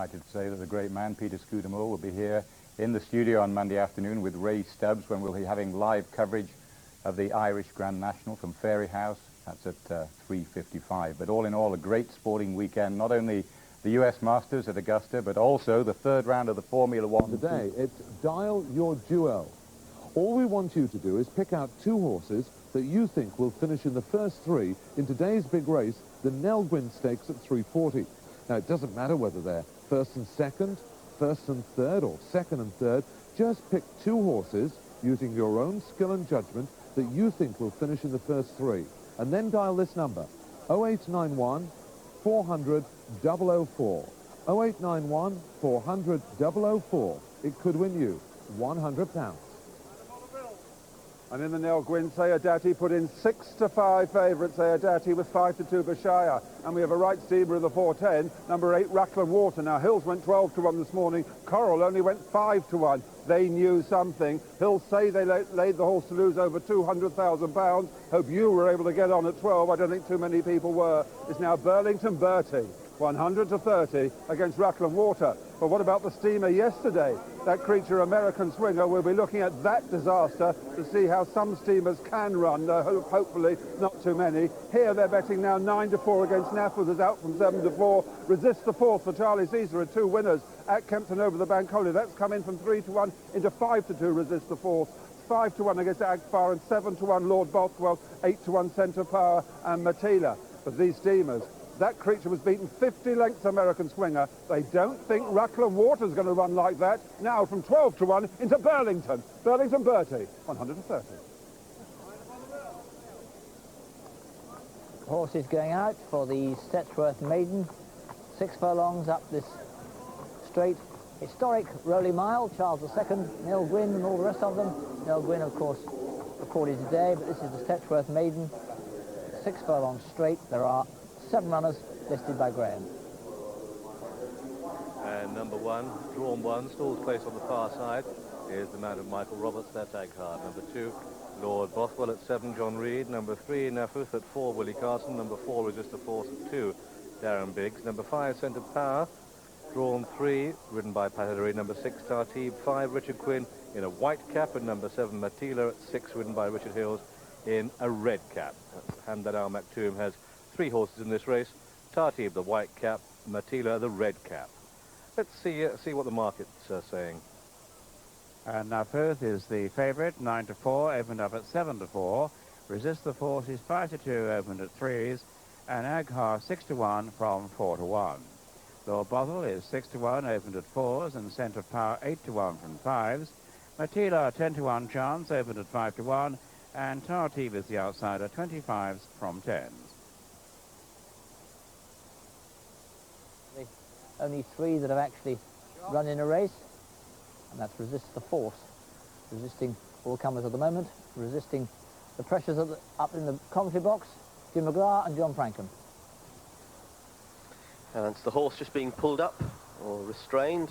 Delighted to say that the great man, Peter Scudamore, will be here in the studio on Monday afternoon with Ray Stubbs when we'll be having live coverage of the Irish Grand National from Fairy House. That's at 3:55. But all in all, a great sporting weekend. Not only the US Masters at Augusta, but also the third round of the Formula One. Today, it's Dial Your Duel. All we want you to do is pick out two horses that you think will finish in the first three in today's big race, the Nell Gwynne Stakes at 3:40. Now, it doesn't matter whether they're first and second, first and third, or second and third. Just pick two horses using your own skill and judgment that you think will finish in the first three. And then dial this number, 0891 400 004. 0891 400 004. It could win you £100. And in the Nell Gwynne, Sayadati put in 6-5 favourite Sayadati with 5-2 Bashaya. And we have a right steamer of the 410, number 8 Rackland Water. Now Hills went 12-1 this morning. Coral only went 5-1. They knew something. Hills say they laid the horse to lose over £200,000. Hope you were able to get on at 12. I don't think too many people were. It's now Burlington Bertie, 100-30 against Rackland Water. But what about the steamer yesterday? That creature, American Swinger, we'll be looking at that disaster to see how some steamers can run, hopefully not too many. Here they're betting now 9-4 against Nafford, is out from 7-4. Resist the Fourth for Charlie Caesar are two winners at Kempton over the bank holiday. That's come in from 3-1 into 5-2, Resist the Fourth. 5-1 against Agfar and 7-1 Lord Bothwell, 8-1 Centre Power and Matila. But these steamers, that creature was beaten 50 lengths, American Swinger. They don't think Rackland Water's going to run like that. Now from 12-1 into Burlington. Burlington Bertie, 130. Horses going out for the Stetsworth Maiden. 6 furlongs up this straight. Historic Rowley Mile, Charles II, Nell Gwynne and all the rest of them. Nell Gwynne, of course, recorded today, but this is the Stetsworth Maiden. 6 furlongs straight. There are 7 runners listed by Graham. And number 1, drawn 1, stalls place on the far side, is the man of Michael Roberts, that's Agcard. Number 2, Lord Bothwell at 7, John Reed. Number 3, Nafuth at 4, Willie Carson. Number 4, Resist the Force at 2, Darren Biggs. Number 5, Centre Power, drawn 3, ridden by Pat Hillary. Number 6, Tartib. 5, Richard Quinn in a white cap. And number 7, Matila at 6, ridden by Richard Hills in a red cap. Hamdad Al Maktoum has 3 horses in this race. Tartib, the white cap, Matila, the red cap. Let's see what the market's saying. And Nafuth is the favourite, 9-4, opened up at 7-4. Resist the Force is 5-2, opened at 3s. And Aghar 6-1 from 4-1. Lord Bothwell is 6-1, opened at 4s, and Centre Power 8-1 from 5s. Matila 10-1 chance, opened at 5-1. And Tartib is the outsider, 25s from 10s. Only 3 that have actually run in a race, and that's Resist the Force. Resisting all comers at the moment, resisting the pressures up in the commentary box, Jim McGrath and John Frankham. And it's the horse just being pulled up or restrained.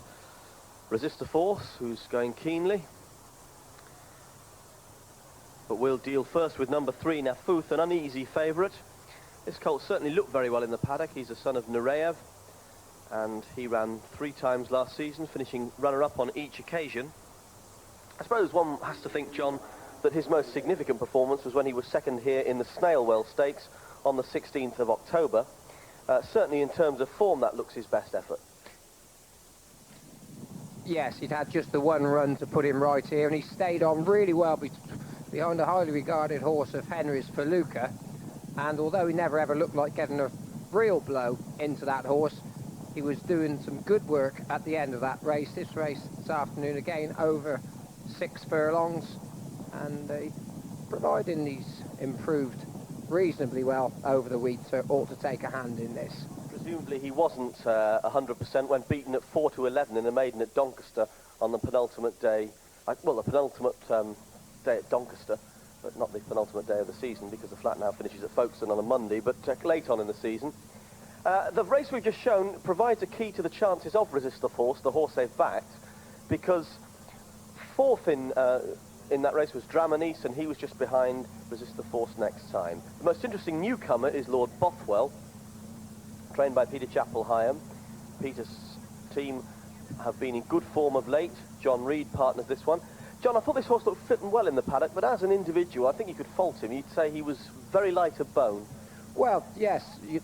Resist the Force, who's going keenly. But we'll deal first with number 3, Nafuth, an uneasy favourite. This colt certainly looked very well in the paddock. He's a son of Nureyev, and he ran 3 times last season, finishing runner-up on each occasion. I suppose one has to think, John, that his most significant performance was when he was second here in the Snailwell Stakes on the 16th of October. Certainly in terms of form, that looks his best effort. Yes, he'd had just the one run to put him right here, and he stayed on really well behind a highly regarded horse of Henry's Feluca. And although he never ever looked like getting a real blow into that horse, he was doing some good work at the end of that race. This race this afternoon, again, over 6 furlongs, and providing he's improved reasonably well over the week, so ought to take a hand in this. Presumably he wasn't 100% when beaten at 4-11 in the maiden at Doncaster on the penultimate day, well, the penultimate day at Doncaster, but not the penultimate day of the season, because the flat now finishes at Folkestone on a Monday, but late on in the season. The race we've just shown provides a key to the chances of Resist the Force, the horse they've backed, because 4th in that race was Dramanis, and he was just behind Resist the Force next time. The most interesting newcomer is Lord Bothwell, trained by Peter Chappell-Hyam. Peter's team have been in good form of late. John Reed partners this one. John, I thought this horse looked fitting well in the paddock, but as an individual, I think you could fault him. You'd say he was very light of bone. Well, yes,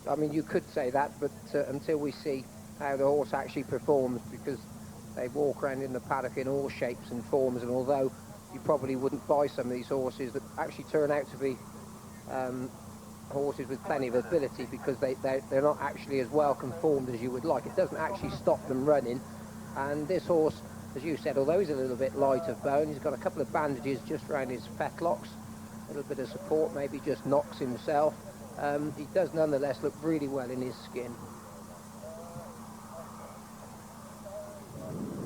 I mean, you could say that, but until we see how the horse actually performs, because they walk around in the paddock in all shapes and forms, and although you probably wouldn't buy some of these horses that actually turn out to be horses with plenty of ability, because they're not actually as well conformed as you would like. It doesn't actually stop them running. And this horse, as you said, although he's a little bit light of bone, he's got a couple of bandages just around his fetlocks, a little bit of support, maybe just knocks himself. He does nonetheless look really well in his skin.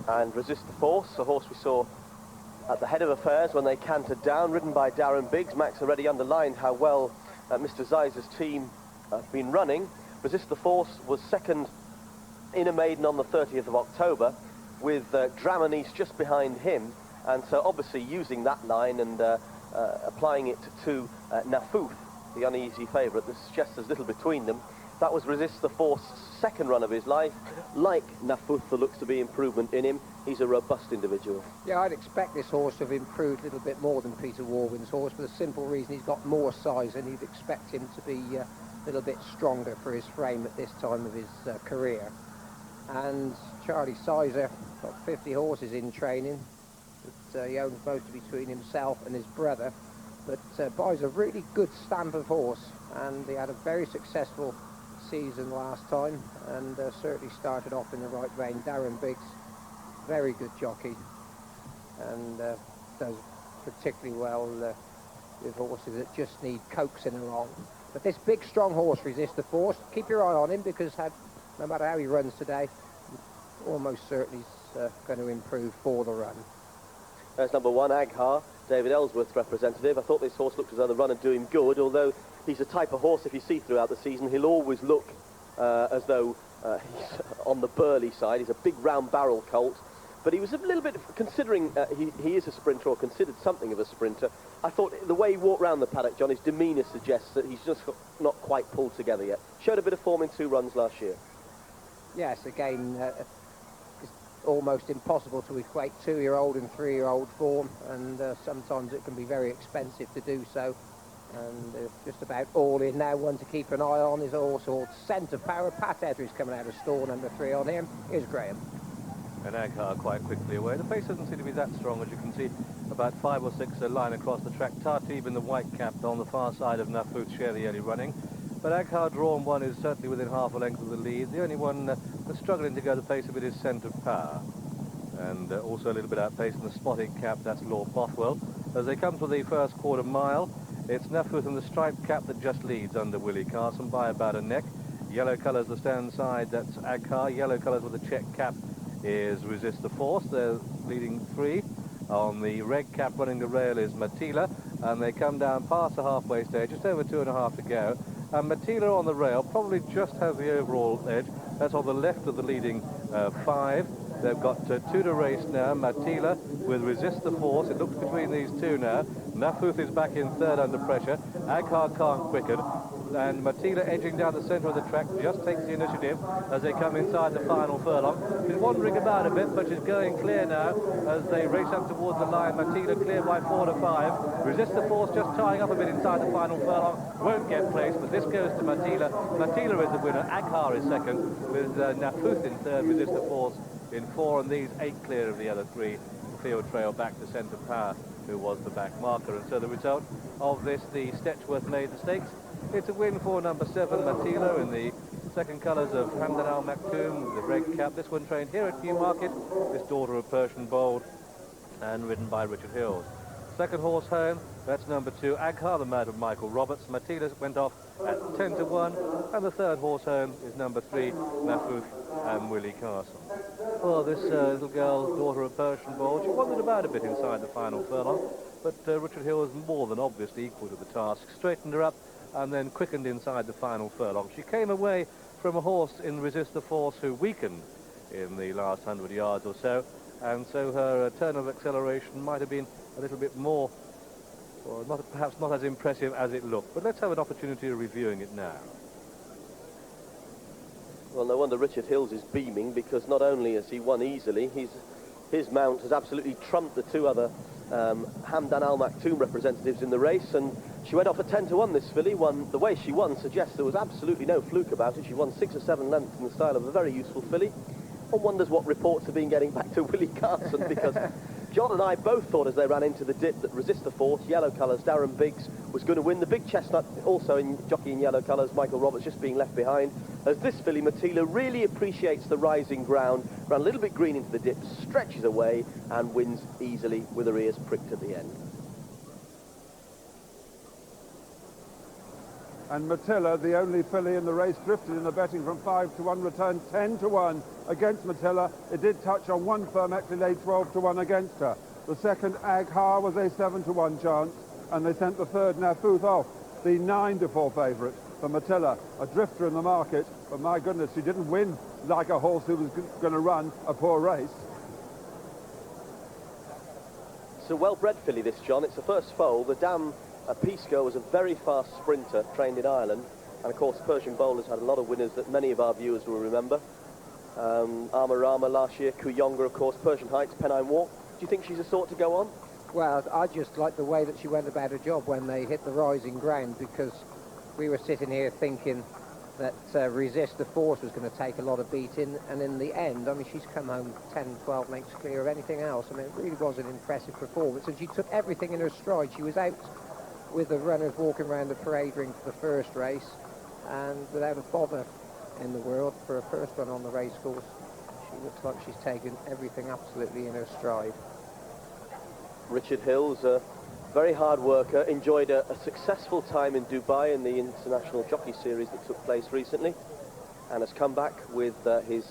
And Resist the Force, a horse we saw at the head of affairs when they cantered down, ridden by Darren Biggs. Max already underlined how well Mr. Zeiser's team have been running. Resist the Force was second in a maiden on the 30th of October, with Dramanis just behind him, and so obviously using that line and applying it to Nafuth, the uneasy favourite. There's just as little between them. That was Resist the Force's second run of his life. Like Nafuth, there looks to be improvement in him. He's a robust individual. Yeah, I'd expect this horse to have improved a little bit more than Peter Warwin's horse, for the simple reason he's got more size, and you'd expect him to be a little bit stronger for his frame at this time of his career. And Charlie Sizer got 50 horses in training, but he owns mostly between himself and his brother, but buys a really good stamp of horse, and he had a very successful season last time, and certainly started off in the right vein. Darren Biggs, very good jockey, and does particularly well with horses that just need coaxing along. But this big strong horse, Resist the Force, keep your eye on him, because no matter how he runs today, almost certainly he's going to improve for the run. There's number 1, Aghar, David Ellsworth's representative. I thought this horse looked as though the run would do him good, although he's the type of horse, if you see throughout the season, he'll always look as though he's on the burly side. He's a big round barrel colt, but he was a little bit, considering he is a sprinter, or considered something of a sprinter. I thought the way he walked round the paddock, John, his demeanour suggests that he's just not quite pulled together yet. Showed a bit of form in 2 runs last year. Yes, again, it's almost impossible to equate 2-year-old and 3-year-old form, and sometimes it can be very expensive to do so. And just about all in now. One to keep an eye on is also Scent of Power. Pat Etheridge coming out of stall number 3 on him. Here's Graham. And Aghar quite quickly away. The pace doesn't seem to be that strong, as you can see. About 5 or 6 line across the track. Tartib in the white cap on the far side of Nafuth, share the early running. But Aghar, drawn 1, is certainly within half a length of the lead. The only one that's struggling to go the pace of it is Scent of Power. And also a little bit outpaced in the spotted cap, that's Lord Bothwell. As they come to the first quarter mile, it's Nafuth in the striped cap that just leads under Willie Carson by about a neck. Yellow colours the stand side, that's Aghar. Yellow colours with a check cap is Resist the Force. They're leading 3. On the red cap running the rail is Matila, and they come down past the halfway stage, just over 2.5 to go. And Matila on the rail probably just has the overall edge. That's on the left of the leading 5. They've got 2 to race now. Matila with Resist the Force. It looks between these 2 now. Nafuth is back in 3rd under pressure. Aghar can't quicken. And Matila, edging down the centre of the track, just takes the initiative as they come inside the final furlong. She's wandering about a bit, but she's going clear now as they race up towards the line. Matila clear by 4 to 5. Resist the Force just tying up a bit inside the final furlong. Won't get place, but this goes to Matila. Matila is the winner. Aghar is second, with Nafuth in 3rd, Resist the Force in 4, and these 8 clear of the other 3. Field trail back to Scent of Power, who was the back marker. And so the result of this, the Stetchworth Maiden Stakes, it's a win for number 7, Matila, in the second colours of Hamdan Al Maktoum, the red cap. This one trained here at Newmarket, this daughter of Persian Bold, and ridden by Richard Hills. Second horse home, that's number 2, Aghar, the mare of Michael Roberts. Matila went off at 10 to 1, and the third horse home is number 3, Nafuth and Willie Carson. Well, this little girl, daughter of Persian Bold, she wandered about a bit inside the final furlong, but Richard Hill was more than obviously equal to the task. Straightened her up and then quickened inside the final furlong. She came away from a horse in Resist the Force who weakened in the last 100 yards or so, and so her turn of acceleration might have been a little bit more, or perhaps not as impressive as it looked. But let's have an opportunity of reviewing it now. Well, no wonder Richard Hills is beaming, because not only has he won easily, his mount has absolutely trumped the two other Hamdan Al Maktoum representatives in the race, and she went off at 10-1, this filly. The way she won suggests there was absolutely no fluke about it. She won 6 or 7 lengths in the style of a very useful filly. One wonders what reports have been getting back to Willie Carson, because John and I both thought as they ran into the dip that Resist the Force, yellow colours, Darren Biggs was going to win. The big chestnut, also in jockey in yellow colours, Michael Roberts just being left behind. As this filly, Matila, really appreciates the rising ground, ran a little bit green into the dip, stretches away and wins easily with her ears pricked at the end. And Matilla, the only filly in the race, drifted in the betting from 5-1, returned 10-1 against Matilla. It did touch on one firm, actually laid 12-1 against her. The second, Aghar, was a 7-1 chance, and they sent the third, Nafuth, off, the 9-4 favourite for Matilla, a drifter in the market, but my goodness, she didn't win like a horse who was going to run a poor race. It's a well-bred filly, this, John. It's the first foal. The dam Pisco was a very fast sprinter, trained in Ireland, and of course Persian Bowler's had a lot of winners that many of our viewers will remember. Amarama last year, Kuyonga, of course, Persian Heights, Pennine Walk. Do you think she's a sort to go on? Well, I just like the way that she went about her job when they hit the rising ground, because we were sitting here thinking that Resist the Force was going to take a lot of beating, and in the end, I mean, she's come home 10, 12 lengths clear of anything else. I mean, it really was an impressive performance, and she took everything in her stride. She was out with the runners walking around the parade ring for the first race, and without a bother in the world for her first run on the race course. She looks like she's taken everything absolutely in her stride. Richard Hills, a very hard worker, enjoyed a successful time in Dubai in the International Jockey Series that took place recently, and has come back with his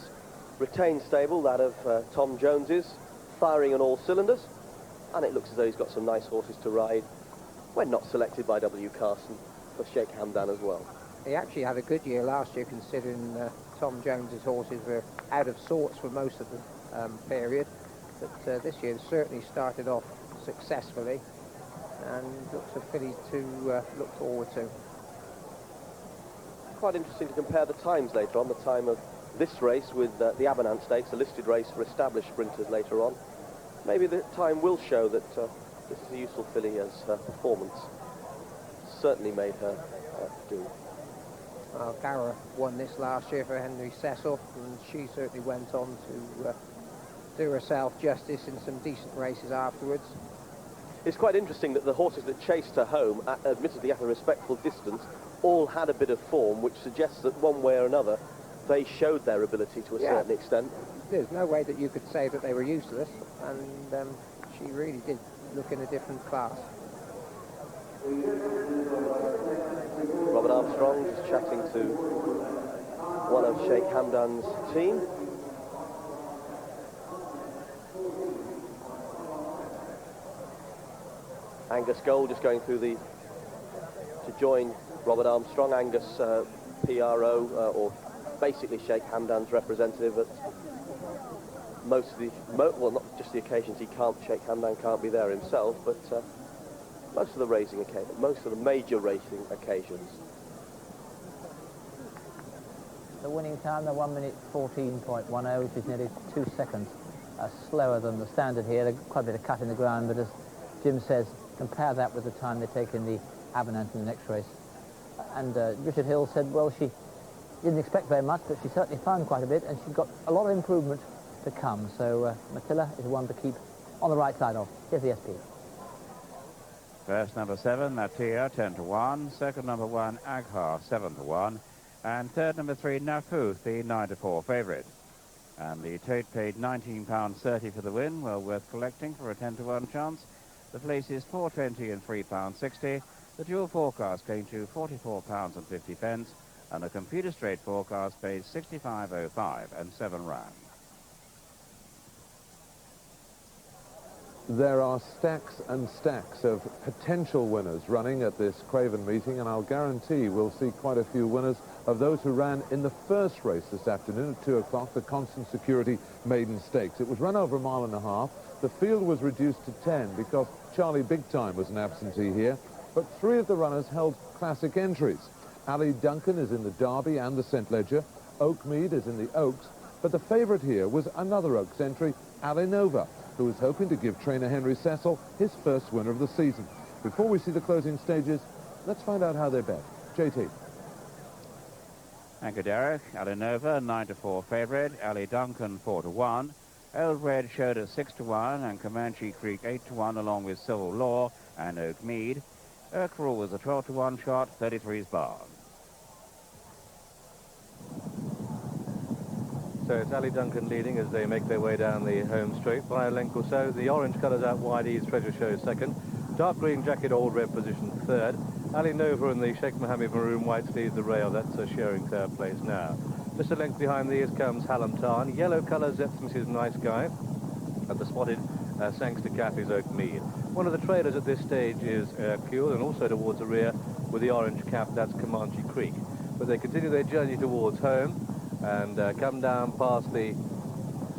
retained stable, that of Tom Jones's, firing on all cylinders, and it looks as though he's got some nice horses to ride when not selected by W. Carson for Sheikh Hamdan as well. He actually had a good year last year, considering Tom Jones's horses were out of sorts for most of the period, but this year certainly started off successfully, and looks a filly to look forward to. Quite interesting to compare the times later on, the time of this race with the Abanant Stakes, a listed race for established sprinters later on. Maybe the time will show that this is a useful filly, as her performance certainly made her do. Well, Gara won this last year for Henry Cecil, and she certainly went on to do herself justice in some decent races afterwards. It's quite interesting that the horses that chased her home, admittedly at a respectful distance, all had a bit of form, which suggests that one way or another they showed their ability to a certain extent. There's no way that you could say that they were useless, and she really did look in a different class. Robert Armstrong just chatting to one of Sheikh Hamdan's team. Angus Gold just going through to join Robert Armstrong. Angus, PRO, or basically Sheikh Hamdan's representative at most of the, well, not just the occasions Sheikh Hamdan can't be there himself, but most of the racing occasions, most of the major racing occasions. The winning time, the 1 minute 14.10, which is nearly 2 seconds slower than the standard here. There's quite a bit of cut in the ground, but as Jim says, compare that with the time they take in the Abanant in the next race. And Richard Hill said, well, she didn't expect very much, but she certainly found quite a bit, and she's got a lot of improvement to come. So Matilla is one to keep on the right side of. Here's the SP. First number 7, Natia, 10-1. Second number 1, Aghar, 7-1. And third number 3, Nafuth, the 9-4 favourite. And the tote paid £19.30 for the win, well worth collecting for a 10-1 chance. The place is £4.20 and £3.60. The dual forecast came to £44.50, and the computer straight forecast pays £65.05 and 7 rounds. There are stacks and stacks of potential winners running at this Craven meeting, and I'll guarantee we'll see quite a few winners of those who ran in the first race this afternoon at 2 o'clock, the Constant Security Maiden Stakes. It was run over 1.5 miles. The field was reduced to 10 because Charlie Big Time was an absentee here, but 3 of the runners held classic entries. Ali Duncan is in the Derby and the St. Leger. Oakmead is in the Oaks, but the favourite here was another Oaks entry, Alinova, who was hoping to give trainer Henry Cecil his first winner of the season. Before we see the closing stages, let's find out how they bet. JT. Thank you, Derek. Alinova, 9-4 favourite. Ali Duncan, 4-1. Old Red showed at 6-1, and Comanche Creek 8-1, along with Civil Law and Oakmead. Urkerel was a 12-1 shot, 33's bar. So it's Ali Duncan leading as they make their way down the home straight by a length or so. The orange colours out wide, Ease Treasure shows second. Dark green jacket, Old Red position third. Ali Nova and the Sheikh Mohammed maroon white leads the rail. That's sharing third place now. Just a length behind these comes Hallam Tarn. Yellow colours, that's Mrs. Nice Guy. And the spotted Sangster Cap is Oakmead. One of the trailers at this stage is Hercule, and also towards the rear with the orange cap, that's Comanche Creek. But they continue their journey towards home and come down past the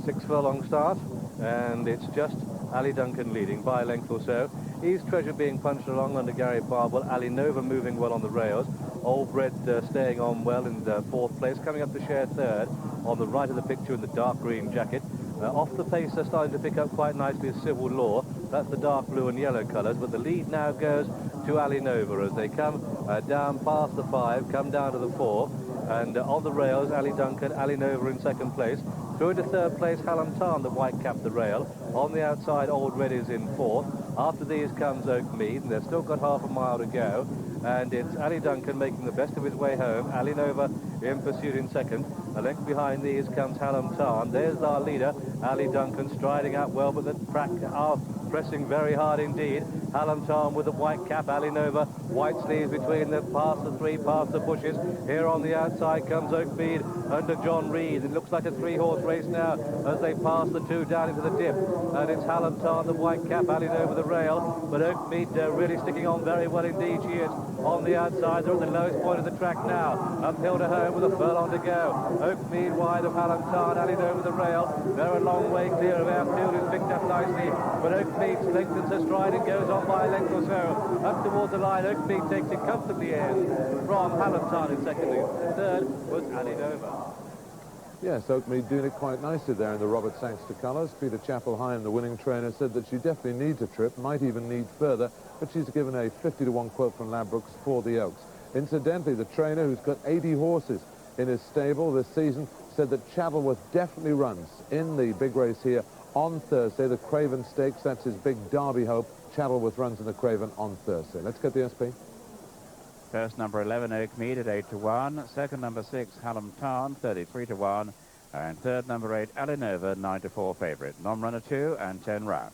6 furlong start, and it's just Ali Duncan leading by a length or so. Ease Treasure being punched along under Gary Barwell. Ali Nova moving well on the rails. Old Red staying on well in fourth place, coming up to share third on the right of the picture in the dark green jacket. Off the pace they're starting to pick up quite nicely is Civil Law. That's the dark blue and yellow colours, but the lead now goes to Ali Nova as they come down past the 5, come down to the 4, and on the rails, Ali Duncan, Ali Nova in second place. Through into third place, Hallam Tarn, the white capped the rail. On the outside, Old Red is in fourth. After these comes Oakmead, and they've still got half a mile to go. And it's Ali Duncan making the best of his way home. Ali Nova in pursuit in second. A length behind these comes Hallam Tarn. There's our leader, Ali Duncan, striding out well, but the track are pressing very hard indeed. Hallam Tarn with the white cap, Ali Nova, white sleeves between them, past the 3, past the bushes. Here on the outside comes Oakmead under John Reed. It looks like a 3-horse race now as they pass the 2 down into the dip. And it's Hallam Tarn, the white cap, Ali Nova the rail. But Oakmead really sticking on very well indeed. She is on the outside. They're at the lowest point of the track now. Uphill to home with a furlong to go. Oakmead wide of Hallam Tarn, Ali Nova the rail. They're a long way clear of Airfield, who's picked up nicely. But Oakmead lengthens her stride and goes on by a length or so. Up towards the line, Oakmead takes it comfortably in from Hallam Tarn in second. Third was Ali Nova. Yes, Oakmead doing it quite nicely there in the Robert Sangster colours. Peter Chapel-Hine, the winning trainer, said that she definitely needs a trip, might even need further, but she's given a 50-1 quote from Ladbrokes for the Oaks. Incidentally, the trainer, who's got 80 horses in his stable this season, said that Chavelworth definitely runs in the big race here on Thursday, the Craven Stakes. That's his big Derby hope. Chavelworth runs in the Craven on Thursday. Let's get the SP. First, number 11, Oakmead at 8-1. Second, number 6, Hallam Tarn, 33-1. And third, number 8, Ali Nova, 9-4 favourite. Non-runner 2 and 10 rounds.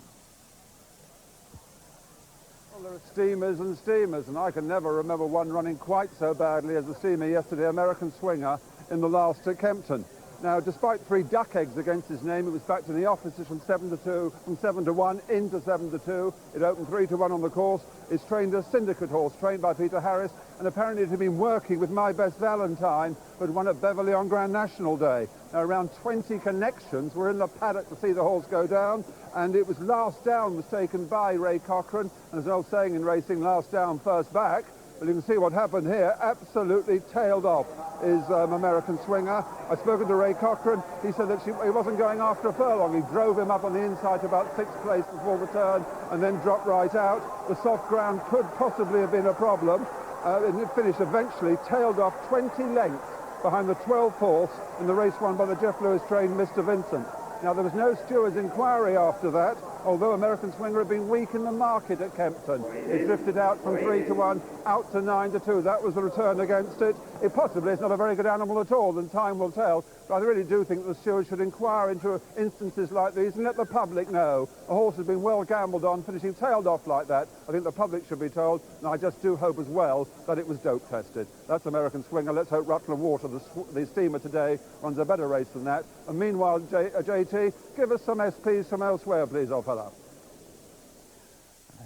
Well, there are steamers and steamers, and I can never remember one running quite so badly as the steamer yesterday, American Swinger, in the last at Kempton. Now, despite 3 duck eggs against his name, it was back to the offices from 7-2, from 7-1 into 7-2. It opened 3-1 on the course. It's trained a syndicate horse, trained by Peter Harris, and apparently it had been working with My Best Valentine, but won at Beverley on Grand National Day. Now, around 20 connections were in the paddock to see the horse go down, and it was last down was taken by Ray Cochrane, and there's an old saying in racing, last down, first back. But you can see what happened here. Absolutely tailed off is American Swinger. I've spoken to Ray Cochrane. He said that he wasn't going after a furlong. He drove him up on the inside to about 6th place before the turn and then dropped right out. The soft ground could possibly have been a problem. And it finished eventually, tailed off 20 lengths behind the 12th horse in the race won by the Jeff Lewis trained Mr. Vincent. Now, there was no steward's inquiry after that, although American Swinger had been weak in the market at Kempton. It drifted out from 3-1 out to 9-2. That was the return against it. It possibly is not a very good animal at all, and time will tell. But I really do think the steward should inquire into instances like these and let the public know. A horse has been well gambled on, finishing tailed off like that. I think the public should be told, and I just do hope as well that it was dope tested. That's American Swinger. Let's hope Rutland Water, the steamer today, runs a better race than that. And meanwhile, JT, give us some SPs from elsewhere, please, old fella.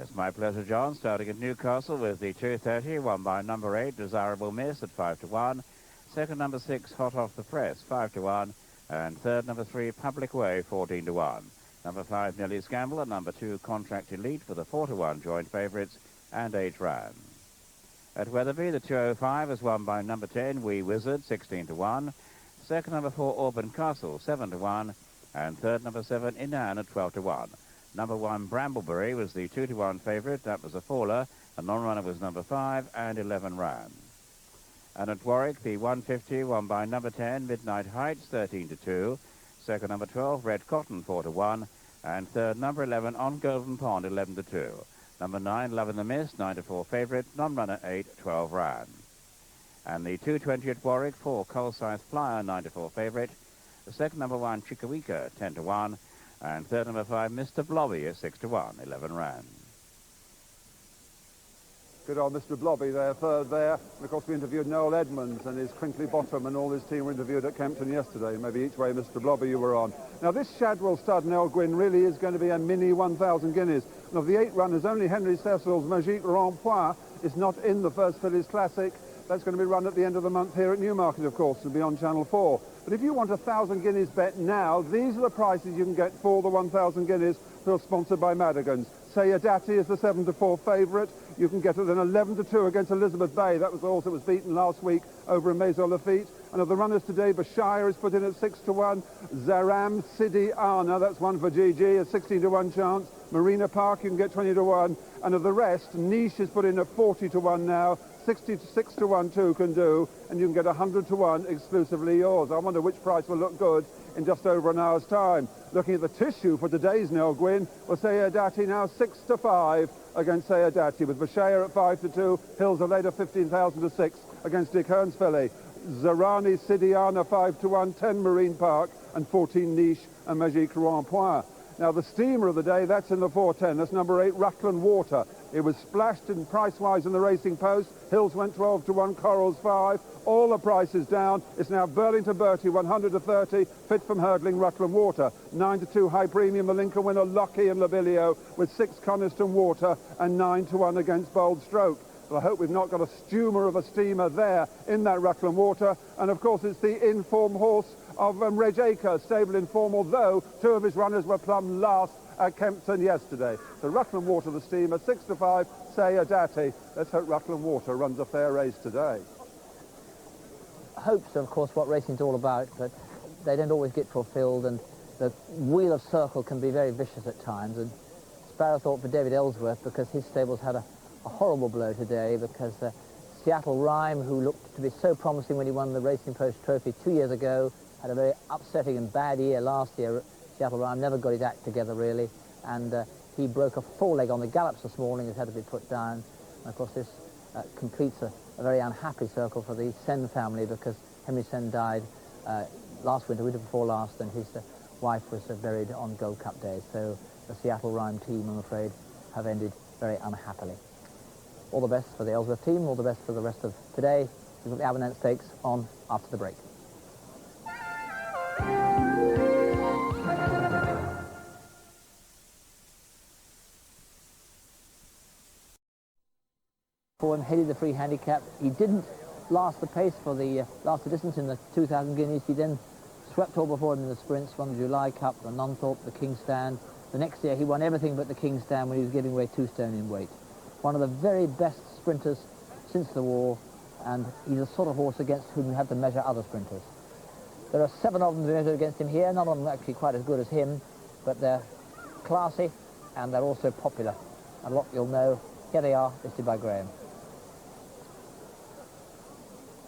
It's my pleasure, John. Starting at Newcastle with the 2:30, won by number 8, Desirable Miss at 5-1. Second, number 6, Hot Off the Press, 5-1. And third, number 3, Public Way, 14-1. Number 5, Millie's Gamble, and number 2, Contract Elite for the 4-1 joint favourites and 8 rounds. At Wetherby, the 2:05 is won by number 10, Wee Wizard, 16-1. Second, number 4, Auburn Castle, 7-1. And third, number 7, Inan at 12-1. Number 1, Brambleberry, was the 2-1 favourite. That was a faller. A non-runner was number 5, and 11 ran. And at Warwick, the 150 won by number 10, Midnight Heights, 13-2. Second, number 12, Red Cotton, 4-1. And third, number 11, On Golden Pond, 11-2. Number 9, Love in the Mist, 9-4 favourite. Non-runner 8, 12 ran. And the 220 at Warwick, 4, Colside Flyer, 9-4 favourite. The second, number 1, Chickawika, 10-1. And third, number 5, Mr. Blobby, at 6-1, 11 ran. Good old Mr. Blobby there, third there. And of course we interviewed Noel Edmonds and his Crinkly Bottom, and all his team were interviewed at Kempton yesterday. Maybe each way Mr. Blobby you were on. Now this Shadwell stud, Nell Gwynne, really is going to be a mini 1,000 guineas. And of the 8 runners, only Henry Cecil's Magique Rempoint is not in the first Fillies Classic. That's going to be run at the end of the month here at Newmarket, of course, and be on Channel 4. But if you want 1,000 guineas bet now, these are the prices you can get for the 1,000 guineas, who are sponsored by Madigan's. Sayadati is the 7-4 favourite. You can get it an 11-2 against Elizabeth Bay. That was the horse that was beaten last week over in Maison Lafitte. And of the runners today, Bashire is put in at 6-1. Zaram Sidi Arna, that's one for GG, a 16-1 chance. Marina Park, you can get 20-1. And of the rest, Niche is put in at 40-1 now. 66-1 too can do, and you can get 100-1 exclusively yours. I wonder which price will look good in just over an hour's time. Looking at the tissue for today's Nell Gwynne, well, Sayadati now 6-5 against Sayadati, with Bashir at 5-2, Hills of later 15,000-6 against Dick Hearn's filly. Zarani Sidiana 5-1, 10 Marine Park, and 14 Niche and Magique Rempoint. Now the steamer of the day, that's in the 410. That's number 8, Rutland Water. It was splashed in price-wise in the Racing Post. Hills went 12-1, Corals 5. All the prices down. It's now Burlington Bertie 100-30, Fit from Hurdling, Rutland Water. 9-2 high premium, the Lincoln winner Lockie and Labilio, with 6 Coniston Water and 9-1 against Bold Stroke. But I hope we've not got a steamer of a steamer there in that Rutland Water. And of course it's the informed horse of Reg Acre, stable inform, although 2 of his runners were plumb last at Kempton yesterday. So Rutland Water, the steamer, 6-5, Sayadati. Let's hope Rutland Water runs a fair race today. Hopes are, of course, what racing's all about, but they don't always get fulfilled, and the wheel of circle can be very vicious at times. And Sparrow thought for David Ellsworth, because his stables had a horrible blow today, because Seattle Rhyme, who looked to be so promising when he won the Racing Post Trophy 2 years ago, had a very upsetting and bad year last year. Seattle Rhyme never got his act together, really, and he broke a foreleg on the gallops this morning. It had to be put down. And of course, this completes a very unhappy circle for the Sen family, because Henry Sen died last winter before last, and his wife was buried on Gold Cup Day. So the Seattle Rhyme team, I'm afraid, have ended very unhappily. All the best for the Ellsworth team, all the best for the rest of today. We've got the Abernant Stakes on after the break. For him, headed the free handicap. He didn't last the pace for the last the distance in the 2,000 guineas. He then swept all before him in the sprints, won the July Cup, the Nonthorpe, the King's Stand. The next year he won everything but the King's Stand when he was giving away 2 stone in weight. One of the very best sprinters since the war, and he's the sort of horse against whom you have to measure other sprinters. There are 7 of them measured against him here, none of them actually quite as good as him, but they're classy and they're also popular. A lot you'll know. Here they are, listed by Graham.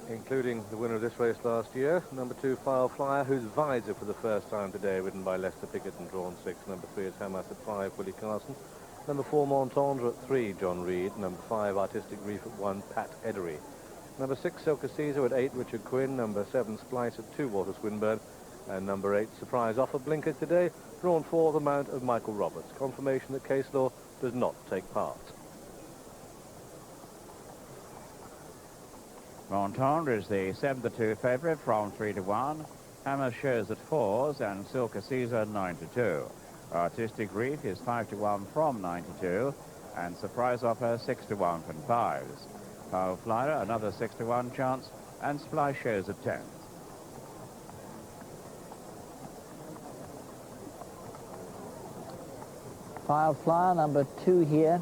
Including the winner of this race last year, number 2, File Flyer, who's visor for the first time today, ridden by Lester Piggott and drawn 6. Number 3 is Hamas at 5, Willie Carson. Number 4, Montendre at 3, John Reed. Number 5, Artistic Reef at 1, Pat Edery. Number 6, Silka Caesar at 8, Richard Quinn. Number 7, Splice at 2, Walter Swinburne. And number 8, Surprise Offer Blinker today, drawn 4, the Mount of Michael Roberts. Confirmation that Case Law does not take part. Montendre is the 7-2 favourite from 3-1. Hammer shows at 4s, and Silka Caesar 9-2. Artistic Reef is 5-1 from 92, and Surprise Offer 6-1 from 5s. Foul Flyer another 6-1 chance, and Splice shows at 10. File Flyer, number 2 here.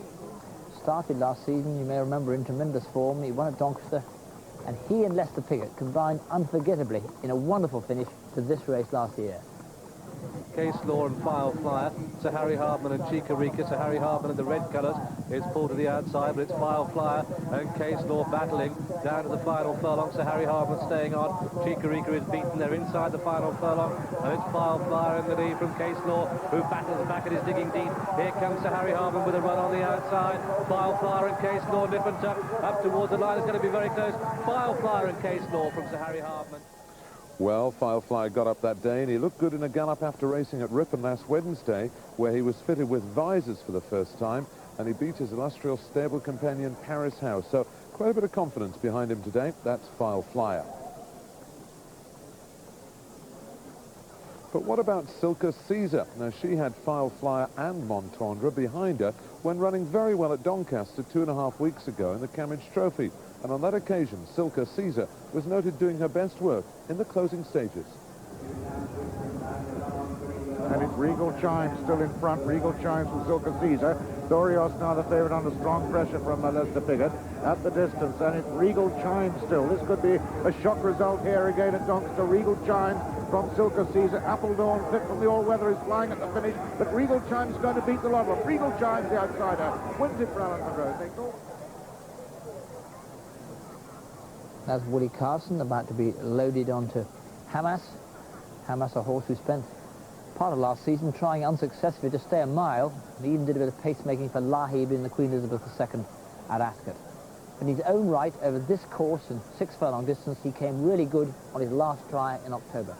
Started last season, you may remember, in tremendous form. He won at Doncaster and he and Lester Piggott combined unforgettably in a wonderful finish to this race last year. Case Law and File Flyer, Sir Harry Hardman and Chica Rica. Sir Harry Hardman in the red colours is pulled to the outside, but it's File Flyer and Case Law battling down to the final furlong. Sir Harry Hardman staying on. Chica Rica is beaten. They're inside the final furlong, and it's File Flyer in the lead from Case Law, who battles back and is digging deep. Here comes Sir Harry Hardman with a run on the outside. File Flyer and Case Law, nip and tuck up towards the line. It's going to be very close. File Flyer and Case Law from Sir Harry Hardman. Well, File Flyer got up that day, and he looked good in a gallop after racing at Ripon last Wednesday, where he was fitted with visors for the first time, and he beat his illustrious stable companion Paris House. So quite a bit of confidence behind him today. That's File Flyer. But what about Silka Caesar? Now, she had File Flyer and Montendre behind her when running very well at Doncaster 2.5 weeks ago in the Camage Trophy. And on that occasion, Silka Caesar was noted doing her best work in the closing stages. And it's Regal Chimes still in front. Regal Chimes from Silka Caesar. Dorios now the favourite under strong pressure from Lester Piggott at the distance. And it's Regal Chimes still. This could be a shock result here again at Doncaster. Regal Chimes from Silka Caesar. Appledorn, fit from the all-weather, is flying at the finish. But Regal Chimes is going to beat the lot of them. Regal Chimes, the outsider, wins it for Alan Monroe. That's Willie Carson about to be loaded onto Hamas. Hamas, a horse who spent part of last season trying unsuccessfully to stay a mile. He even did a bit of pacemaking for Lahib in the Queen Elizabeth II at Ascot. In his own right, over this course and 6 furlong distance, he came really good on his last try in October.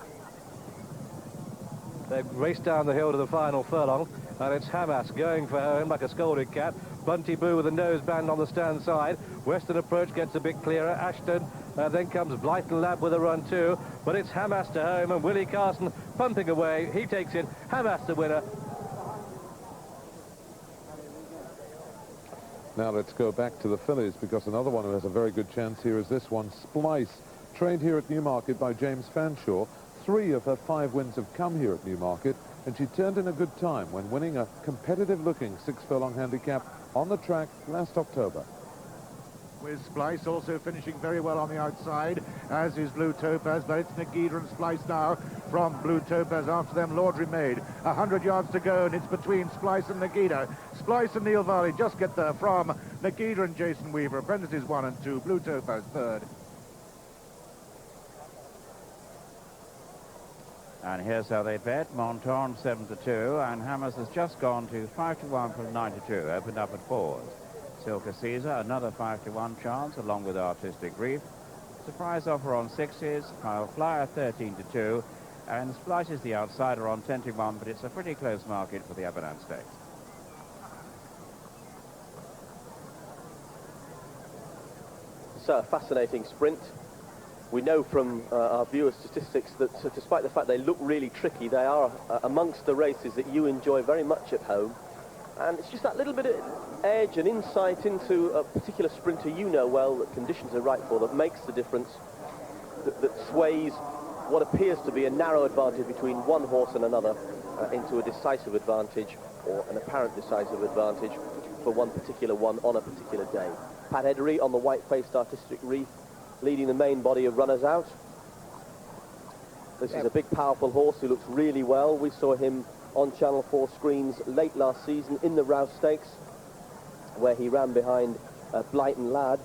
They've raced down the hill to the final furlong, and it's Hamas going for home like a scolded cat. Bunty Boo with a noseband on the stand side. Western Approach gets a bit clearer. Ashton, then comes Blighton Lab with a run too. But it's Hamas to home, and Willie Carson pumping away. He takes it. Hamas the winner. Now let's go back to the fillies, because another one who has a very good chance here is this one, Splice. Trained here at Newmarket by James Fanshawe. 3 of her 5 wins have come here at Newmarket, and she turned in a good time when winning a competitive-looking 6 furlong handicap on the track last October. With Splice also finishing very well on the outside, as is Blue Topaz, but it's Nagida and Splice now from Blue Topaz. After them, Laudry Maid. 100 yards to go, and it's between Splice and Nagida. Splice and Neil Varley just get there from Nagida and Jason Weaver. Apprentices 1 and 2, Blue Topaz 3rd. And here's how they bet. Monton 7-2, and Hammers has just gone to 5-1 from 9-2, opened up at 4s. Silka Caesar, another 5-1 chance, along with Artistic Reef. Surprise offer on 6s, File Flyer 13-2, and Splice is the outsider on 10-1, but it's a pretty close market for the Aberdeen Stakes. It's a fascinating sprint. We know from our viewer statistics that despite the fact they look really tricky, they are amongst the races that you enjoy very much at home. And it's just that little bit of edge and insight into a particular sprinter you know well, that conditions are right for, that makes the difference, that sways what appears to be a narrow advantage between one horse and another into a decisive advantage, or an apparent decisive advantage for one particular one on a particular day. Pat Edery on the white-faced Artistic Reef, leading the main body of runners out. This is a big, powerful horse who looks really well. We saw him on Channel 4 screens late last season in the Rouse Stakes, where he ran behind Blighton Lad,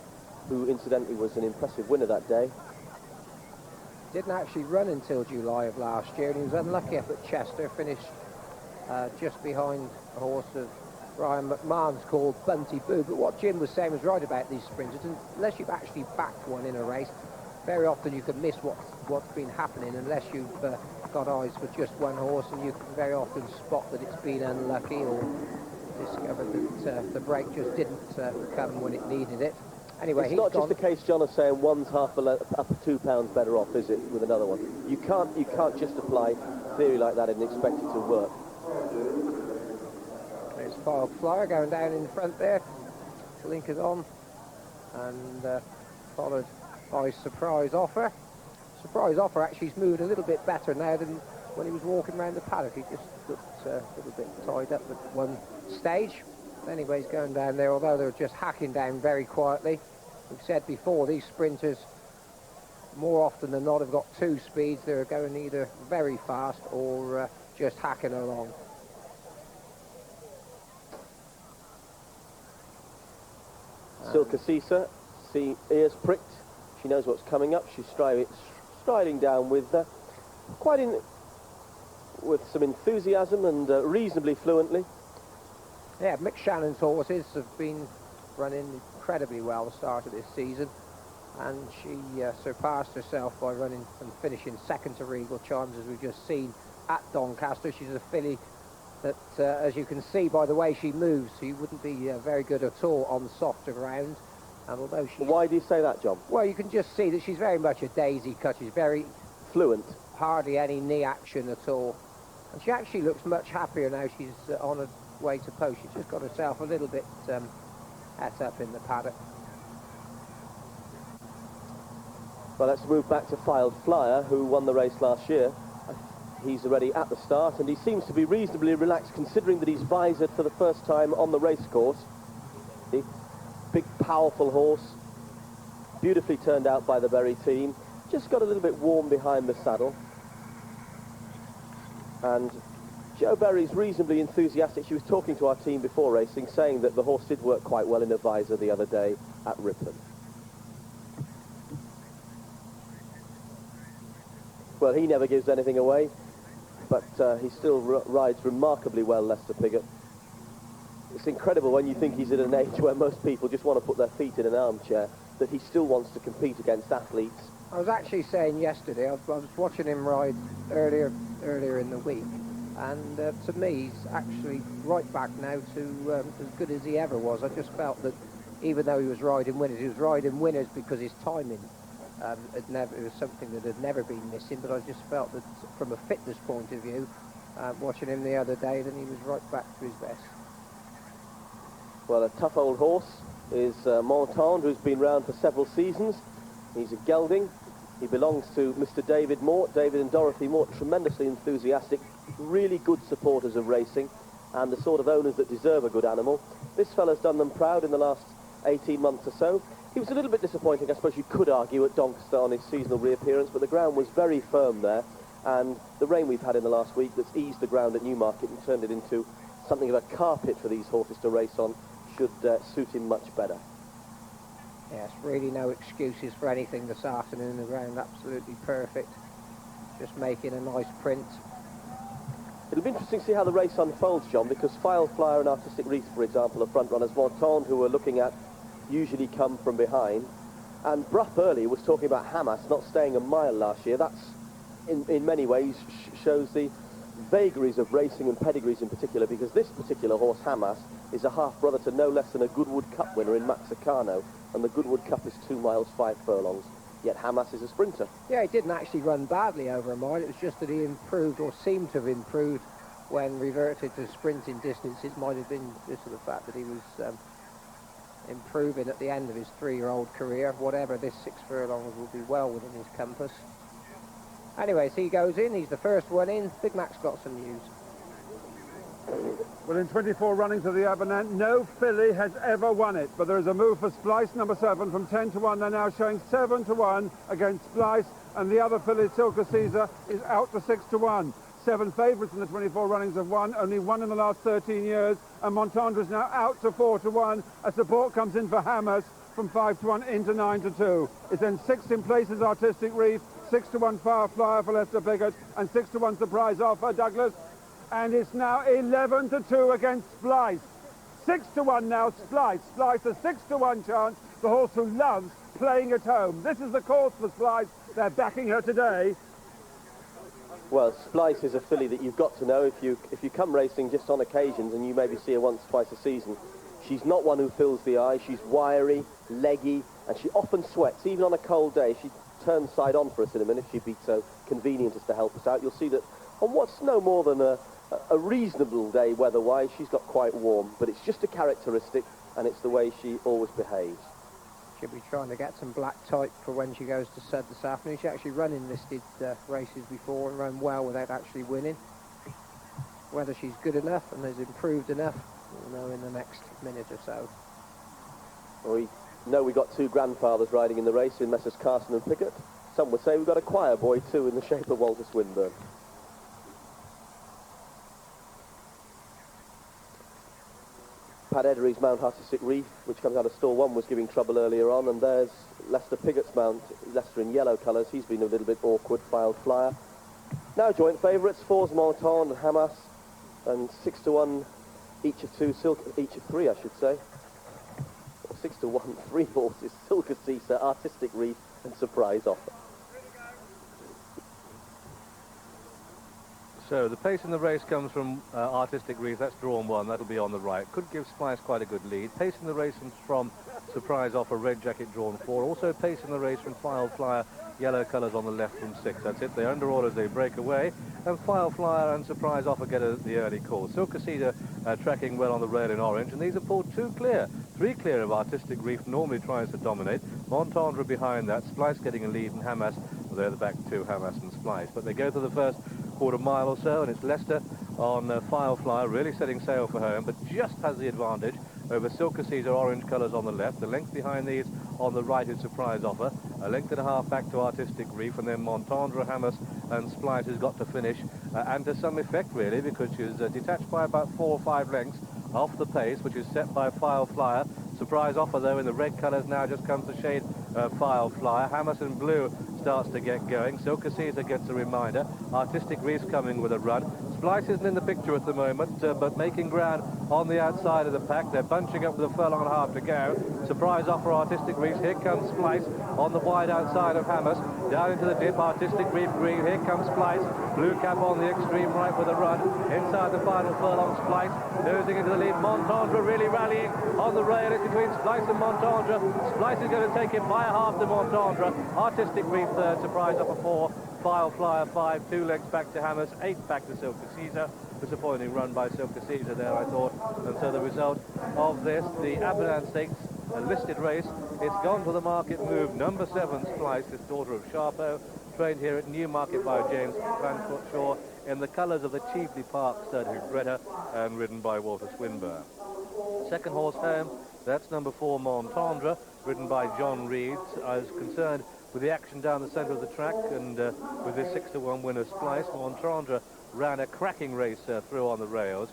who incidentally was an impressive winner that day. Didn't actually run until July of last year, and he was unlucky up at Chester, finished just behind a horse of Ryan McMahon's called Bunty Boo. But what Jim was saying was right about these sprinters. Unless you've actually backed one in a race, very often you can miss what's been happening unless you've got eyes for just one horse, and you can very often spot that it's been unlucky or discover that the break just didn't come when it needed it. Anyway, it's not just a case, John, of saying one's half up £2 better off, is it, with another one? You can't just apply theory like that and expect it to work. There's File Flyer going down in front there. Blinkered on, and followed by Surprise Offer. Surprise Offer actually's moved a little bit better now than when he was walking around the paddock. He just looked a little bit tied up at one stage. Anyway, he's going down there, although they were just hacking down very quietly. We've said before, these sprinters more often than not have got two speeds. They're going either very fast or just hacking along. Silka Cisa, see ears pricked. She knows what's coming up. She's striding down with with some enthusiasm and reasonably fluently. Yeah, Mick Shannon's horses have been running incredibly well the start of this season, and she surpassed herself by running and finishing second to Regal Chimes, as we've just seen at Doncaster. She's a filly that, as you can see by the way she moves, she wouldn't be very good at all on softer ground. And although she... Why do you say that, John? Well, you can just see that she's very much a daisy cut. She's very fluent, hardly any knee action at all, and she actually looks much happier now she's on her way to post. She's just got herself a little bit het up in the paddock. Well, let's move back to Filed Flyer, who won the race last year. He's already at the start, and he seems to be reasonably relaxed considering that he's visored for the first time on the racecourse. Big, powerful horse, beautifully turned out by the Berry team. Just got a little bit warm behind the saddle. And Jo Berry's reasonably enthusiastic. She was talking to our team before racing, saying that the horse did work quite well in a visor the other day at Ripon. Well, he never gives anything away, but he still rides remarkably well, Lester Piggott. It's incredible when you think he's at an age where most people just want to put their feet in an armchair, that he still wants to compete against athletes. I was actually saying yesterday, I was watching him ride earlier in the week, and to me he's actually right back now to as good as he ever was. I just felt that even though he was riding winners because his timing it was something that had never been missing, but I just felt that from a fitness point of view, watching him the other day, then he was right back to his best. Well, a tough old horse is Montand, who's been round for several seasons. He's a gelding. He belongs to Mr. David Mort. David and Dorothy Mort, tremendously enthusiastic, really good supporters of racing, and the sort of owners that deserve a good animal. This fella's done them proud in the last 18 months or so. He was a little bit disappointing, I suppose you could argue, at Doncaster on his seasonal reappearance, but the ground was very firm there, and the rain we've had in the last week that's eased the ground at Newmarket and turned it into something of a carpet for these horses to race on should suit him much better. Yes, really no excuses for anything this afternoon. The ground absolutely perfect. Just making a nice print. It'll be interesting to see how the race unfolds, John, because File Flyer and Artistic Wreath, for example, are front runners. Montand, who we're looking at, usually come from behind. And Bruff earlier was talking about Hamas not staying a mile last year. That's, in many ways, shows the vagaries of racing and pedigrees in particular, because this particular horse, Hamas, is a half-brother to no less than a Goodwood Cup winner in Maxicano, and the Goodwood Cup is 2 miles 5 furlongs, yet Hamas is a sprinter. Yeah, he didn't actually run badly over a mile. It was just that he improved, or seemed to have improved, when reverted to sprinting distance. It might have been just the fact that he was improving at the end of his 3-year-old career. Whatever, this 6 furlongs will be well within his compass. Anyway, so he goes in, he's the first one in. Big Mac's got some news. Well, in 24 runnings of the Abernant, no filly has ever won it, but there is a move for Splice, number 7, from 10 to 1. They're now showing 7 to 1 against Splice, and the other filly, Silka Cisa, is out to 6 to 1. 7 favourites in the 24 runnings have won, only 1 in the last 13 years, and Montand is now out to 4 to 1. A support comes in for Hammers from 5 to 1 into 9 to 2. It's then 6 in places Artistic Reef, 6 to 1 Fire Flyer for Lester Piggott, and 6 to 1 Surprise Offer Douglas. And it's now 11 to 2 against Splice. 6 to 1 now, Splice. Splice a 6 to 1 chance, the horse who loves playing at home. This is the course for Splice. They're backing her today. Well, Splice is a filly that you've got to know if you come racing just on occasions, and you maybe see her once, twice a season. She's not one who fills the eye. She's wiry, leggy, and she often sweats. Even on a cold day, she turns side on for us in a minute. She'd be so convenient as to help us out. You'll see that on what's no more than a reasonable day weather-wise, she's got quite warm, but it's just a characteristic, and it's the way she always behaves. She'll be trying to get some black type for when she goes to Sud this afternoon. She's actually run in listed races before and run well without actually winning. Whether she's good enough and has improved enough, we'll know in the next minute or so. Well, we know we got 2 grandfathers riding in the race in Messrs Carson and Piggott. Some would say we've got a choir boy too in the shape of Walter Swinburne. Pat Eddery's Mount Artistic Reef, which comes out of store 1, was giving trouble earlier on, and there's Lester Piggott's Mount, Lester in yellow colours. He's been a little bit awkward, filed flyer. Now joint favourites, 4's Monton and Hamas, and 6 to 1 each of 3, I should say. Or 6 to 1, 3 horses, Silka Caesar, Artistic Reef and Surprise Offer. So the pace in the race comes from Artistic Reef, that's drawn 1, that'll be on the right. Could give Splice quite a good lead. Pace in the race from Surprise Offer, Red Jacket drawn 4. Also pace in the race from File Flyer, yellow colours on the left from 6. That's it, they're under orders, they break away. And File Flyer and Surprise Offer get the early call. Silka Caesar tracking well on the rail in orange, and these are pulled 2 clear. 3 clear of Artistic Reef, normally tries to dominate. Montendre behind that, Splice getting a lead, and Hamas, well, they're the back 2, Hamas and Splice. But they go to the first quarter mile or so, and it's Leicester on File Flyer, really setting sail for home, but just has the advantage over Silka Caesar, orange colours on the left. The length behind these on the right is Surprise Offer. A length and a half back to Artistic Reef, and then Montendre, Hamas and Splice has got to finish, and to some effect really, because she's detached by about 4 or 5 lengths off the pace, which is set by File Flyer. Surprise Offer, though, in the red colours now just comes to shade File Flyer. Hamas in blue starts to get going. Silka Caesar gets a reminder. Artistic Reef's coming with a run. Splice isn't in the picture at the moment, but making ground on the outside of the pack. They're bunching up with a furlong and a half to go. Surprise Offer, Artistic Reef. Here comes Splice on the wide outside of Hamas. Down into the dip, Artistic Reef green. Here comes Splice. Blue cap on the extreme right with a run. Inside the final furlong, Splice nosing into the lead. Montendre really rallying on the rail. It's between Splice and Montendre. Splice is going to take it by a half to Montendre. Artistic Reef third, Surprise Offer 4, File Flyer 5, 2 lengths back to Hamas, 8 back to Silka Caesar. Disappointing run by Silka Caesar there, I thought. And so the result of this, the Aberdan Stakes, a listed race, it's gone to the market move. Number 7, Splice, this daughter of Sharpo, trained here at Newmarket by James Shaw in the colours of the Cheveley Park stud who bred her, and ridden by Walter Swinburne. Second horse home, that's number 4, Montendre, ridden by John Reed. I was concerned with the action down the centre of the track, and with this 6 to 1 winner, Splice. Montendre ran a cracking race through on the rails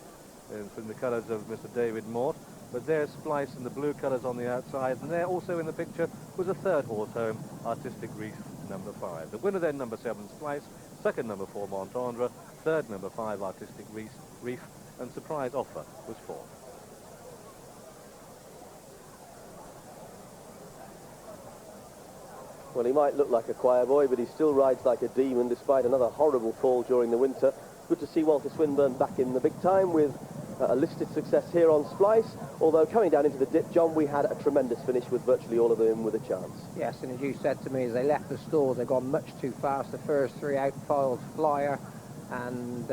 from the colours of Mr. David Mort. But there's Splice in the blue colours on the outside, and there also in the picture was a third horse home, Artistic Reef, number 5. The winner then, number 7, Splice, second, number 4, Montendre, third, number 5, Artistic Reef, and Surprise Offer was 4th. Well, he might look like a choir boy, but he still rides like a demon despite another horrible fall during the winter. Good to see Walter Swinburne back in the big time with a listed success here on Splice, although coming down into the dip, John, we had a tremendous finish with virtually all of them with a chance. Yes, and as you said to me, as they left the stall, they've gone much too fast. The first 3 out, File Flyer and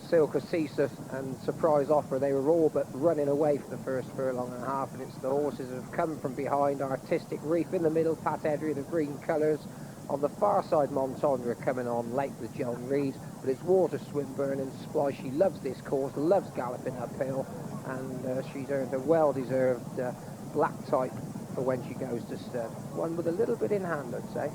Silka Caesar and Surprise Offer, they were all but running away for the first furlong and a half, and it's the horses that have come from behind. Artistic Reef in the middle, Pat Eddery, the green colours. On the far side, Montendre coming on late with John Reed, but it's Walter Swinburne and Splice. She loves this course, loves galloping uphill, and she's earned a well-deserved black type for when she goes to stud. One with a little bit in hand, I'd say.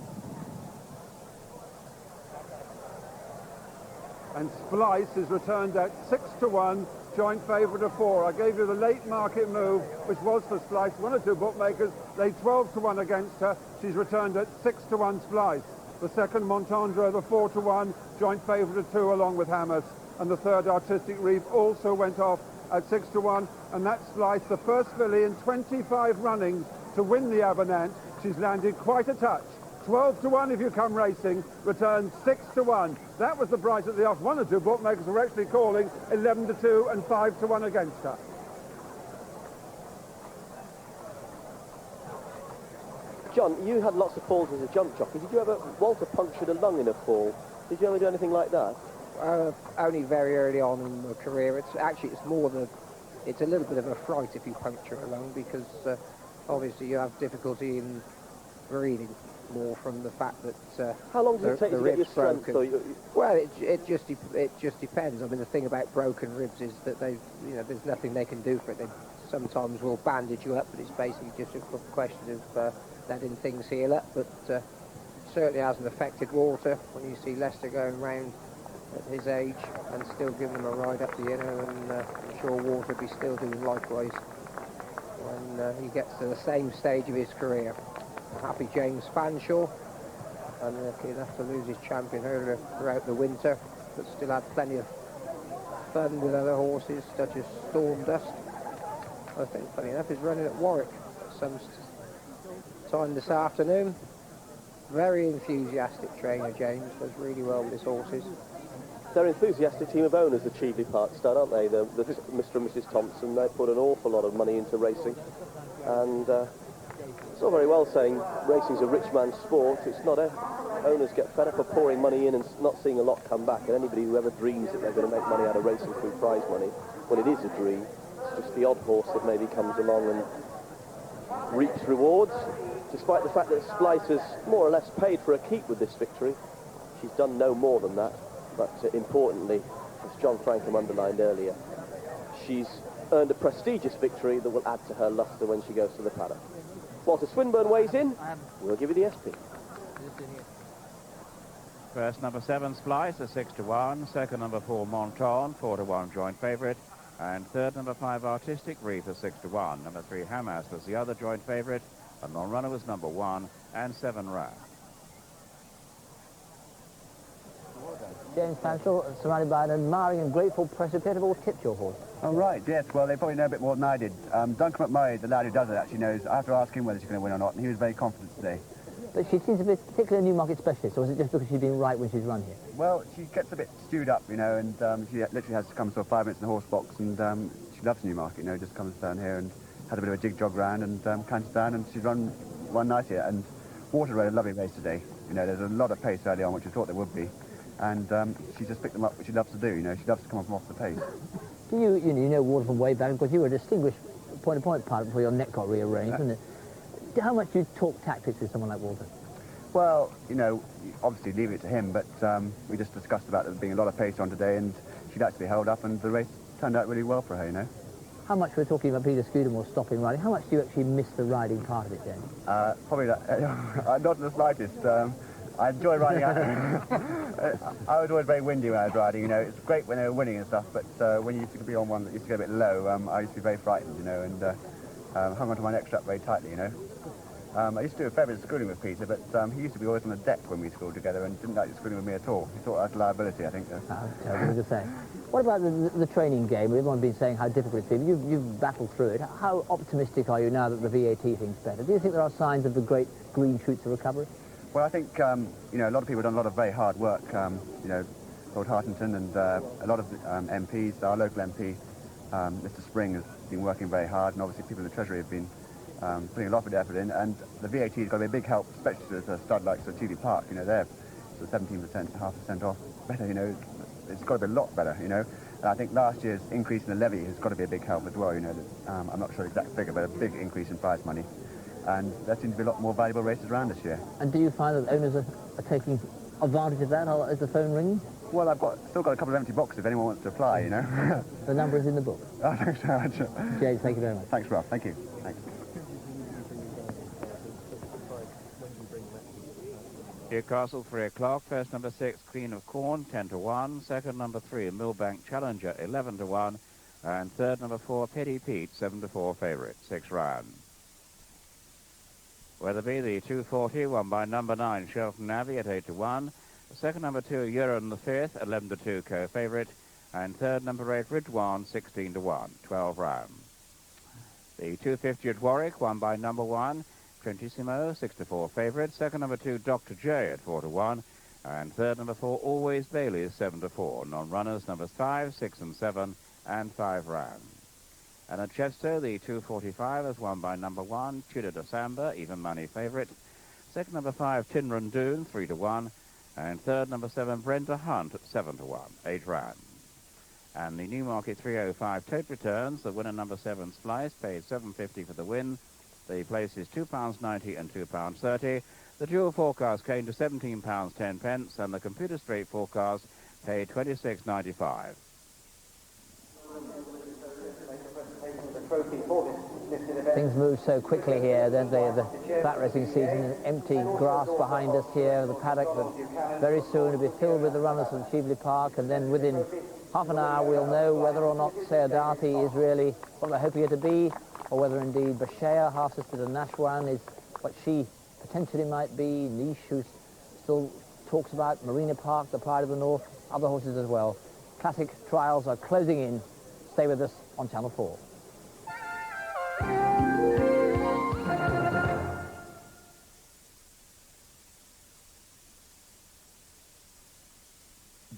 And Splice is returned at 6 to 1, joint favourite of 4. I gave you the late market move, which was for Splice. 1 or 2 bookmakers laid 12 to 1 against her. She's returned at 6 to 1 Splice. The second, Montendre, the 4 to 1, joint favourite of 2 along with Hamas. And the third, Artistic Reef, also went off at 6 to 1. And that's Splice, the first filly in 25 runnings to win the Abernant. She's landed quite a touch. 12 to 1 if you come racing, returns 6 to 1. That was the price at the off. 1 or 2 bookmakers were actually calling 11 to 2 and 5 to 1 against her. John, you had lots of falls as a jump jockey. Did you ever, Walter punctured a lung in a fall. Did you ever do anything like that? Only very early on in my career. It's a little bit of a fright if you puncture a lung, because obviously you have difficulty in breathing more from the fact that how long does it take to get your strength? Well, it just depends. I mean, the thing about broken ribs is that there's nothing they can do for it. They sometimes will bandage you up, but it's basically just a question of letting things heal up. But certainly hasn't affected Walter when you see Leicester going round at his age and still giving him a ride up the inner, and I'm sure Walter will be still doing likewise when he gets to the same stage of his career. A happy James Fanshawe, and he'll have to lose his champion earlier throughout the winter, but still had plenty of fun with other horses such as Storm Dust. I think, funny enough, is running at Warwick some time this afternoon. Very enthusiastic trainer, James, does really well with his horses. They're an enthusiastic team of owners, the Cheveley Park stud, aren't they? The Mr. and Mrs. Thompson. They put an awful lot of money into racing, and it's all very well saying racing's a rich man's sport. It's not. Owners get fed up of pouring money in and not seeing a lot come back, and anybody who ever dreams that they're going to make money out of racing through prize money, well, it is a dream. It's just the odd horse that maybe comes along and reaps rewards, despite the fact that Splice has more or less paid for a keep with this victory. She's done no more than that. But importantly, as John Frankham underlined earlier, she's earned a prestigious victory that will add to her lustre when she goes to the paddock. Walter Swinburne weighs in. We'll give you the SP. First, number 7, Splice, at 6-1. Second, number 4, Monton, 4-1 joint favourite. And third, number 5, Artistic Reef, at 6-1. Number 3, Hamas was the other joint favourite. And non-runner was number 1 and 7 round. James Fanshawe, surrounded by an admiring and grateful press, have all tipped your horse. Oh, right, yes. Well, they probably know a bit more than I did. Duncan McMurray, the lad who does it, actually knows. I have to ask him whether she's going to win or not, and he was very confident today. But she seems to be particularly a Newmarket specialist, or is it just because she's been right when she's run here? Well, she gets a bit stewed up, you know, and she literally has to come sort of 5 minutes in the horse box, and she loves Newmarket, you know, just comes down here and had a bit of a jig jog round and canters down, and she's run nicely. And Water rode a lovely race today. You know, there's a lot of pace early on, which we thought there would be. And she just picked them up, which she loves to do, you know. She loves to come off the pace. Do you know Water from way back, because you were a distinguished point-to-point pilot before your neck got rearranged, wasn't it? How much do you talk tactics with someone like Walter? Well, you know, obviously leave it to him, but we just discussed about there being a lot of pace on today, and she'd actually held up, and the race turned out really well for her, you know. How much we're talking about Peter Scudamore stopping riding, how much do you actually miss the riding part of it, James? Probably not in the slightest. I enjoy riding. I was always very windy when I was riding, you know. It's great when they were winning and stuff, but when you used to be on one that used to go a bit low, I used to be very frightened, you know, and hung onto my neck strap very tightly, you know. I used to do a fair bit of schooling with Peter, but he used to be always on the deck when we schooled together and didn't like schooling with me at all. He thought I was a liability, I think. Terrible to say. What about the training game? Everyone's been saying how difficult it's been. You've battled through it. How optimistic are you now that the VAT thing's better? Do you think there are signs of the great green shoots of recovery? Well, I think, you know, a lot of people have done a lot of very hard work. You know, Lord Hartington and a lot of MPs, our local MP, Mr. Spring, has been working very hard, and obviously people in the Treasury have been putting a lot of effort in, and the VAT has got to be a big help, especially to a stud like Cheveley Park. You know, they're sort of 17%, half % off better, you know. It's got to be a lot better, you know. And I think last year's increase in the levy has got to be a big help as well, you know. I'm not sure the exact figure, but a big increase in prize money. And there seems to be a lot more valuable races around this year. And do you find that owners are taking advantage of that, or is the phone ringing? Well, I've still got a couple of empty boxes if anyone wants to apply, you know. The number is in the book. Oh, thanks so much. James, thank you very much. Thanks, Ralph. Thank you. Thanks. Newcastle, 3 o'clock. First, number 6, Queen of Corn, 10-1. Second, number 3, Millbank Challenger, 11-1. And third, number 4, Petty Pete, 7-4 favourite, 6 round. Weatherby, the 240, won by number 9, Shelton Navy at 8-1. Second, number 2, Euron the 5th, 11-2 co-favourite. And third, number 8, Ridwan, 16-1, 12 round. The 250 at Warwick, won by number 1, Trentissimo, 6-4 favourite. Second, number 2, Dr. J at 4-1. And third, number 4, Always Bailey, 7-4. Non-runners, numbers 5, 6 and 7, and 5 round. And at Chepstow, the 245 is won by number 1, Tudor de Samba, even money favourite. Second, number 5, Tinrandoon, 3-1. And third, number 7, Brenda Hunt, 7-1, 8 round. And the Newmarket 305 tote returns. The winner, number 7, Splice, paid £7.50 for the win. The place is £2.90 and £2.30. The dual forecast came to £17.10, and the computer straight forecast paid £26.95. Things move so quickly here, don't they? The flat racing season, empty grass behind us here, the paddock, but very soon it'll be filled with the runners from Cheveley Park, and then within half an hour we'll know whether or not Sayadati is really what we're hoping her to be, or whether indeed Bashea, half-sister to Nashwan, is what she potentially might be. Niche, who still talks about Marina Park, the Pride of the North, other horses as well. Classic trials are closing in. Stay with us on Channel 4.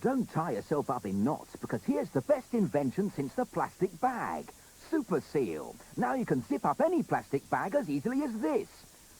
Don't tie yourself up in knots, because here's the best invention since the plastic bag. Super Seal. Now you can zip up any plastic bag as easily as this.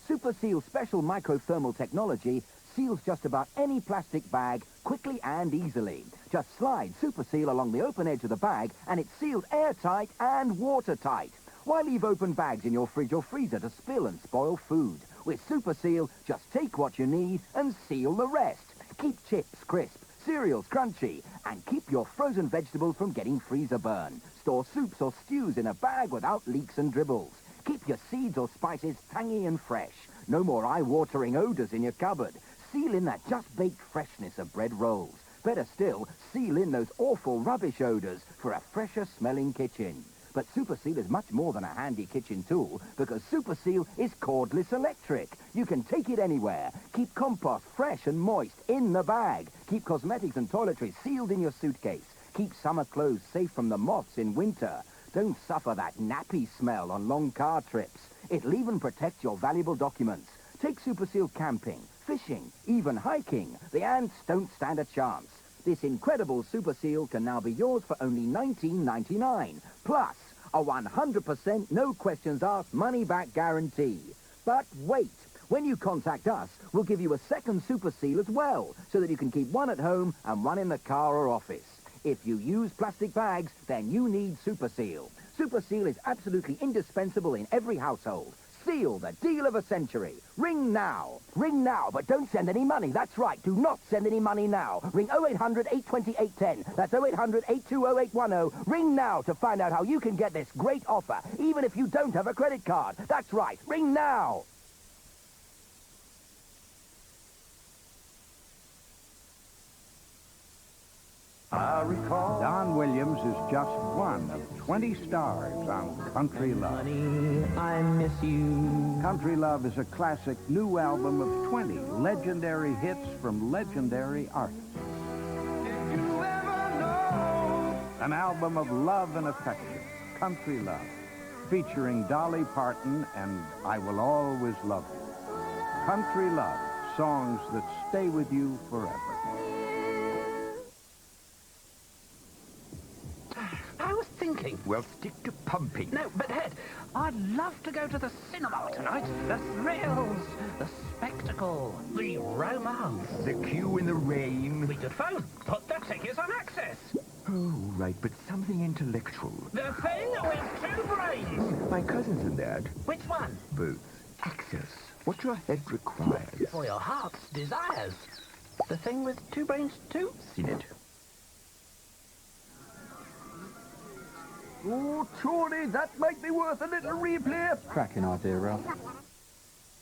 Super Seal's special microthermal technology seals just about any plastic bag quickly and easily. Just slide Super Seal along the open edge of the bag and it's sealed airtight and watertight. Why leave open bags in your fridge or freezer to spill and spoil food? With Super Seal, just take what you need and seal the rest. Keep chips crisp, cereals crunchy, and keep your frozen vegetables from getting freezer burn. Store soups or stews in a bag without leaks and dribbles. Keep your seeds or spices tangy and fresh. No more eye-watering odours in your cupboard. Seal in that just-baked freshness of bread rolls. Better still, seal in those awful rubbish odours for a fresher-smelling kitchen. But Super Seal is much more than a handy kitchen tool, because Super Seal is cordless electric. You can take it anywhere. Keep compost fresh and moist in the bag. Keep cosmetics and toiletries sealed in your suitcase. Keep summer clothes safe from the moths in winter. Don't suffer that nappy smell on long car trips. It'll even protect your valuable documents. Take Super Seal camping, fishing, even hiking. The ants don't stand a chance. This incredible Super Seal can now be yours for only $19.99. Plus, a 100% no questions asked money-back guarantee. But wait, when you contact us, we'll give you a second Super Seal as well, so that you can keep one at home and one in the car or office. If you use plastic bags, then you need Super Seal. Super Seal is absolutely indispensable in every household. Seal, the deal of a century. Ring now. Ring now, but don't send any money. That's right, do not send any money now. Ring 0800 820 810. That's 0800 820 810. Ring now to find out how you can get this great offer, even if you don't have a credit card. That's right, ring now. I recall Don Williams is just one of 20 stars on Country Love. Honey, I miss you. Country Love is a classic new album of 20 legendary hits from legendary artists. Did you ever know? An album of love and affection, Country Love, featuring Dolly Parton and I Will Always Love You. Country Love, songs that stay with you forever. I was thinking, Well, stick to pumping. no, but Ed, I'd love to go to the cinema tonight. The thrills, the spectacle, the romance. The queue in the rain. We could phone, put the tickets on Access. Oh, right, but something intellectual. The thing with two brains. My cousin's in that. Which one? Both. Access. What your head requires. For your heart's desires. The thing with two brains too? Seen it. Oh, Tony, that might be worth a little replay. Cracking idea, Ralph.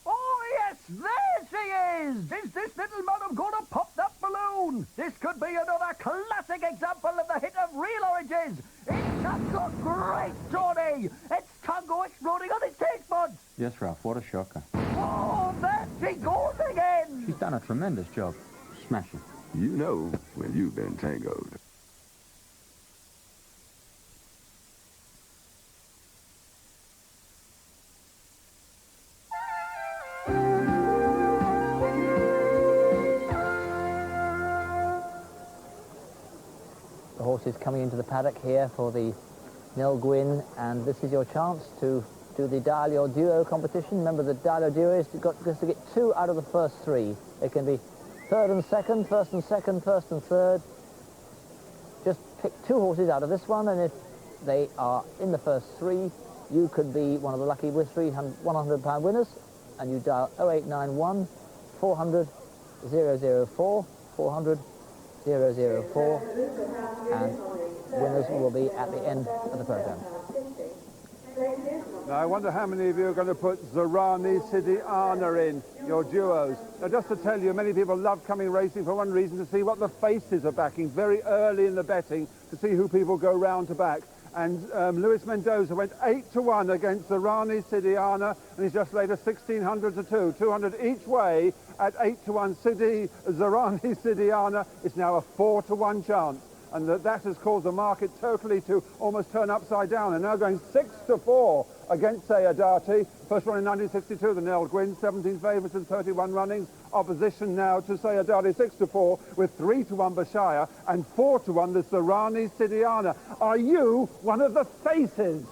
Oh, yes, there she is! Is this little madam going to pop that balloon? This could be another classic example of the hit of Real Oranges. It's just got great, Tony! It's Tango exploding on its taste buds! Yes, Ralph, what a shocker. Oh, there she goes again! She's done a tremendous job. Smashing. You know when you've been tangoed. The horses coming into the paddock here for the Nell Gwynne, and this is your chance to do the Dial Your Duo competition. Remember, the Dial Your Duo is just to get 2 out of the first 3. It can be third and second, first and second, first and third. Just pick 2 horses out of this one, and if they are in the first 3, you could be one of the lucky with £100 winners, and you dial 0891 400 004 400 004, and winners will be at the end of the programme. Now, I wonder how many of you are going to put Zorani Sidiana in your duos. Now, just to tell you, many people love coming racing for one reason, to see what the faces are backing very early in the betting, to see who people go round to back. And Luis Mendoza went 8-1 against Zorani Sidiana, and he's just laid a 1,600 to 2, 200 each way at 8-1. Zorani Sidiana is now a 4-1 chance. And that has caused the market totally to almost turn upside down. They're now going 6-4 against Sayadati. First run in 1962, the Nell Gwynne, 17 favourites and 31 runnings. Opposition now to Sayadati, 6-4, with 3-1 Bashaya and 4-1 the Zorani Sidiana. Are you one of the faces?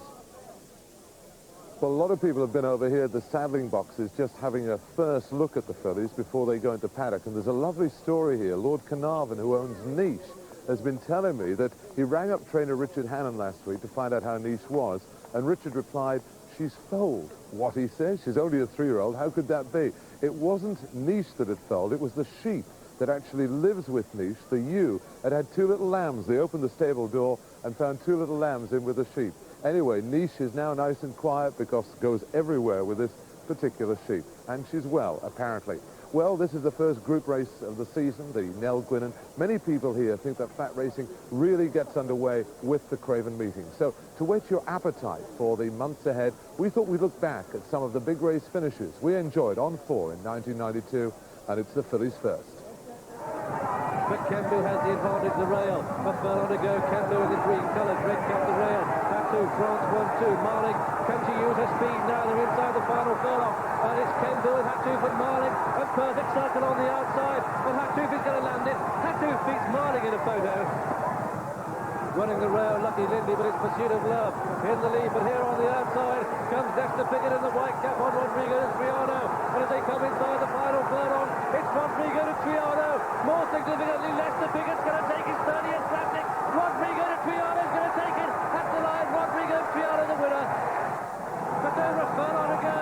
Well, a lot of people have been over here at the saddling boxes just having a first look at the fillies before they go into paddock. And there's a lovely story here. Lord Carnarvon, who owns Niche, has been telling me that he rang up trainer Richard Hannon last week to find out how Niche was, and Richard replied, she's foaled. What, he says? She's only a 3-year-old. How could that be? It wasn't Niche that had foaled. It was the sheep that actually lives with Niche, the ewe, had 2 little lambs. They opened the stable door and found 2 little lambs in with the sheep. Anyway, Niche is now nice and quiet because goes everywhere with this particular sheep. And she's well, apparently. Well, this is the first group race of the season, the Nell Gwynne, and many people here think that flat racing really gets underway with the Craven Meeting. So, to whet your appetite for the months ahead, we thought we'd look back at some of the big race finishes we enjoyed on 4 in 1992, and it's the fillies first. But Kembu has the advantage, the rail. A furlong to go, Kembu in the green colours, red cap the rail. Tattoo, France 1-2, Marling, can she use her speed now? They're inside the final furlong. And it's Kembu and Tattoo for Marling. A perfect circle on the outside. And Tattoo is going to land it. Tattoo beats Marling in a photo. Running the rail, Lucky Lindy, but it's Pursuit of Love in the lead. But here on the outside comes Dexter Piggott in the white cap on Rodrigo and Triano. And as they come inside the final furlong, it's Rodrigo to Triano. More significantly, Lester Piggott's going to take his 30th classic. Rodrigo to Triano is going to take it. At the line, Rodrigo Triano the winner. Just over a furlong to go.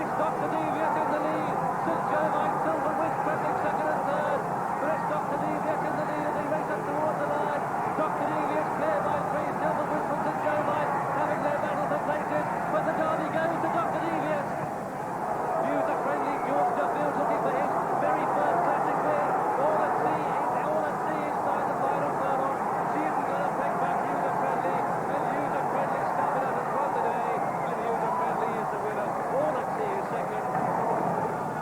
It's Dr. Devious in the lead. St. Germain Silver with Patrick second and third. But it's Dr. Devious in the lead as they race up towards the line. Dr. Devious clear by 3. Silver with from St. Germain having their battle for places. But the derby goes to Dr. Devious. User-friendly George Duffield looking for his very first classic win. All at sea inside the final furlong. She isn't going to take back User-friendly. And User-friendly stopping at the front today. And User-friendly is the winner. All at sea is second.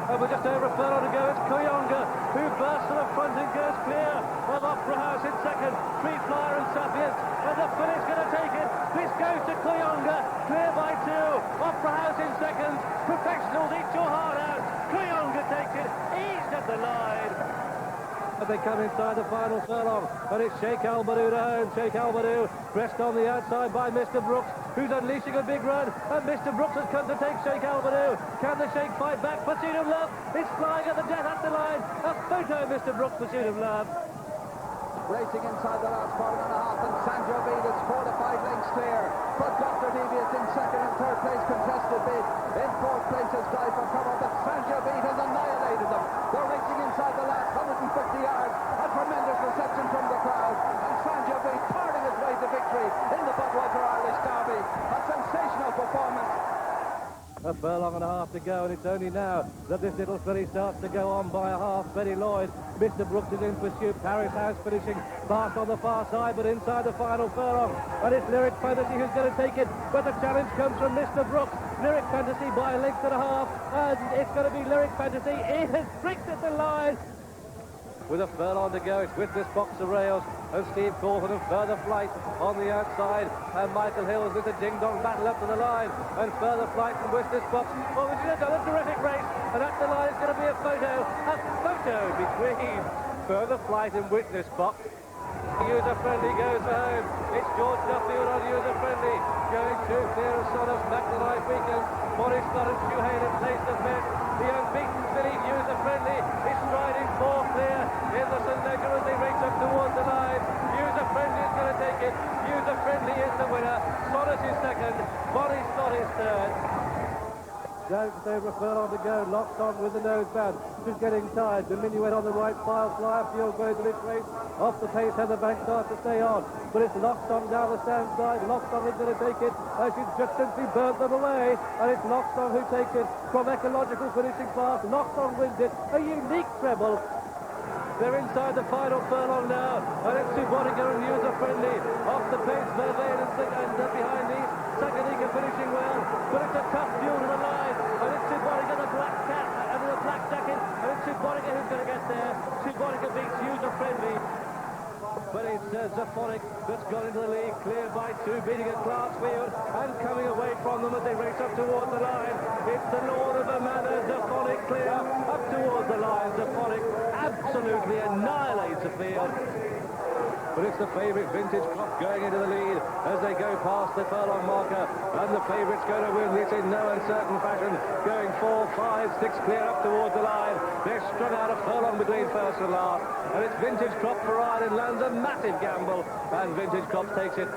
And we're just over a furlong to go. It's Koyonga who bursts to the front and goes clear of Opera House in second. Free Flyer and Sapiens. And the filly's going to take it. This goes to Koyonga. Clear by 2. Opera House in second. Professionals, eat your heart out. Koyonga takes it. Eased at the line. But they come inside the final furlong. And it's Sheikh Al-Badou to home. Sheikh Al-Badou pressed on the outside by Mr. Brooks, who's unleashing a big run. And Mr. Brooks has come to take Sheikh Al-Badou. Can the Sheikh fight back? Pursuit of Love. It's flying at the death at the line. A photo, Mr. Brooks, Pursuit of Love. Racing inside the last 1.5, and Sanjo Beat is 4 to 5 lengths clear. But Dr. Devious in second and third place contested bid. In fourth place is Guy for cover, but Sanjo Beat has annihilated them. They're racing inside the last 150 yards. A tremendous reception from the crowd. And Sanjo Beat parting his way to victory in the Budweiser Irish Derby. A sensational performance. A furlong and a half to go, and it's only now that this little filly starts to go on by a half. Betty Lloyd, Mr. Brooks is in pursuit. Paris House finishing fast on the far side, but inside the final furlong. And it's Lyric Fantasy who's going to take it, but the challenge comes from Mr. Brooks. Lyric Fantasy by a length and a half, and it's going to be Lyric Fantasy. It has pricked at the line. With a furlong to go, it's Witness Box of Rails and Steve Cawthon and Further Flight on the outside, and Michael Hills with a ding-dong battle up to the line, and Further Flight from Witness Box. Oh, which has done a terrific race, and at the line it's going to be a photo between Further Flight and Witness Box. User-friendly goes for home. It's George Duffield on user-friendly, going too clear of Sonos, back to Life Weekend. Morris Scott and Shuhain in place of men. The unbeaten filly, user-friendly, is striding 4 clear in the St. Ledger as they race up towards the line. User-friendly is going to take it. User-friendly is the winner. Sonos is second. Morris Scott is third. Jones over a furlong to go, locked on with the nose band. is getting tired. The minuet on the right, File Flyer Field going to this race. Off the pace, Heather Bankard to stay on. But it's Lockstone down the stand side. Lockstone is going to take it. She's just simply burnt them away. And it's Lockstone who takes it from ecological finishing pass. Lockstone wins it. A unique treble. They're inside the final furlong now. And it's Subotica and User Friendly. Off the pace, Vervain and behind these. Sakanika finishing well. But it's a tough duel to the line. And it's Subotica, the black cat, and the black jacket. And it's Subotica who's going to get there. Subotica beats User Friendly. But it's Zaphonic that's gone into the lead, cleared by two, beating a Classfield, and coming away from them as they race up towards the line. It's the Lord of the Manor, Zaphonic, clear up towards the line. Zaphonic absolutely annihilates the field. But it's the favourite Vintage Crop going into the lead as they go past the furlong marker, and the favourite's going to win this in no uncertain fashion, going 4, 5, 6 clear up towards the line. They're strung out a furlong between first and last, and it's Vintage Crop for Ireland lands a massive gamble, and Vintage Crop takes it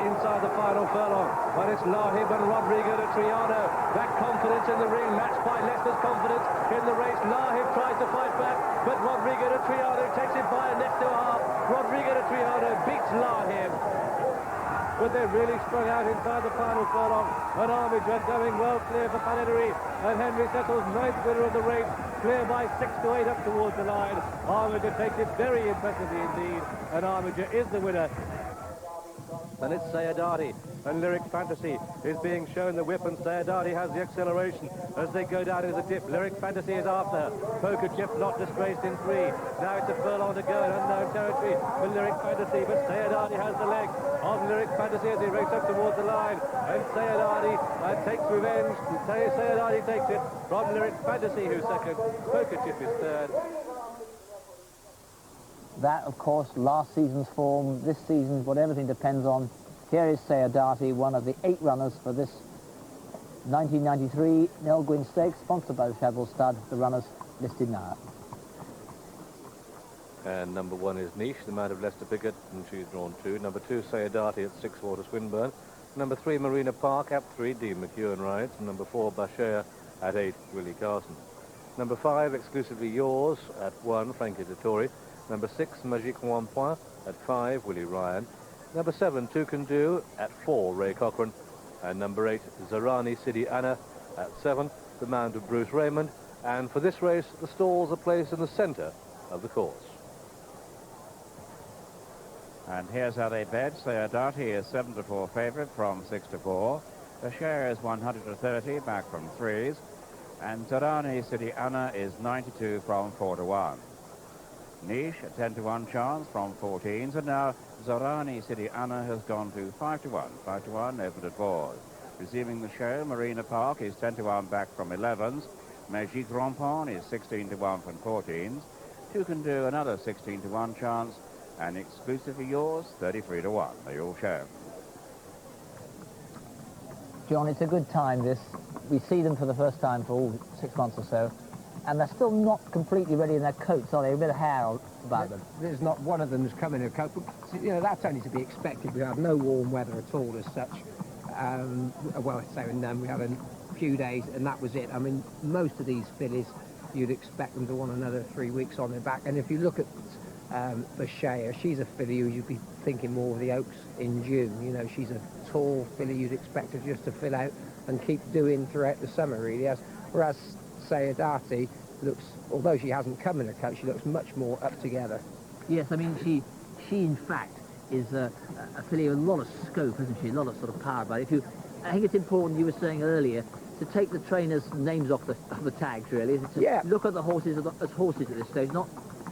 inside the final furlong. But it's Lahib and Rodrigo de Triano. That confidence in the ring matched by Leicester's confidence in the race. Lahib tries to fight back, but Rodrigo de Triano takes it by a neck to a half. Rodrigo de Triano beats Lahib. But they're really strung out inside the final furlong. And Armiger going well clear for Panettery. And Henry Settles, ninth winner of the race, clear by 6 to 8 up towards the line. Armiger takes it very impressively indeed. And Armiger is the winner. And it's Sayadati, and Lyric Fantasy is being shown the whip, and Sayadati has the acceleration as they go down into the dip. Lyric Fantasy is after. Poker Chip not disgraced in 3. Now it's a furlong to go in unknown territory for Lyric Fantasy, but Sayadati has the leg of Lyric Fantasy as they race up towards the line. And Sayadati takes revenge. Sayadati takes it from Lyric Fantasy, who's second. Poker Chip is third. That, of course, last season's form, this season, what everything depends on. Here is Sayadati, one of the 8 runners for this 1993 Nell Gwynne Stakes, sponsored by the Chevrolet Stud. The runners listed now. And number 1 is Niche, the man of Leicester Piggott, and she's drawn 2. Number 2, Sayadati at 6, Water Swinburne. Number 3, Marina Park, at 3, Dean McEwen rides. And number 4, Bashir at 8, Willie Carson. Number 5, Exclusively Yours, at 1, Frankie Dettori. Number 6, Magique One Point, at 5, Willie Ryan. Number 7, Two Can Do, at 4, Ray Cochrane. And number 8, Zarani Sidi Anna, at 7, the Mount of Bruce Raymond. And for this race, the stalls are placed in the centre of the course. And here's how they bet. Sayadati is 7 to 4 favourite from 6 to 4. The share is 130 back from 3s. And Zarani Sidi Anna is 92 from 4 to 1. Niche, a 10 to 1 chance from 14s, and now Zorani City Anna has gone to 5 to 1. 5 to 1, opened at 4s. Receiving the show, Marina Park is 10 to 1 back from 11s. Magique Rampon is 16 to 1 from 14s. Two Can Do another 16 to 1 chance, and Exclusively Yours 33 to 1. They all show. John, it's a good time, this. We see them for the first time for all 6 months or so. And they're still not completely ready in their coats, are they? A bit of hair about them. There's not one of them that's come in a coat, but, you know, that's only to be expected. We have no warm weather at all as such. Well, so we had a few days, and that was it. I mean, most of these fillies, you'd expect them to want another 3 weeks on their back. And if you look at Bashir, she's a filly who you'd be thinking more of the Oaks in June. You know, she's a tall filly you'd expect her just to fill out and keep doing throughout the summer, really. Whereas Sayadati looks, although she hasn't come in a coat, she looks much more up together. Yes, I mean, she in fact is a filly with a lot of scope, isn't she? A lot of sort of power. But I think it's important, you were saying earlier, to take the trainers' names off the tags, really. To look at the horses as horses at this stage, not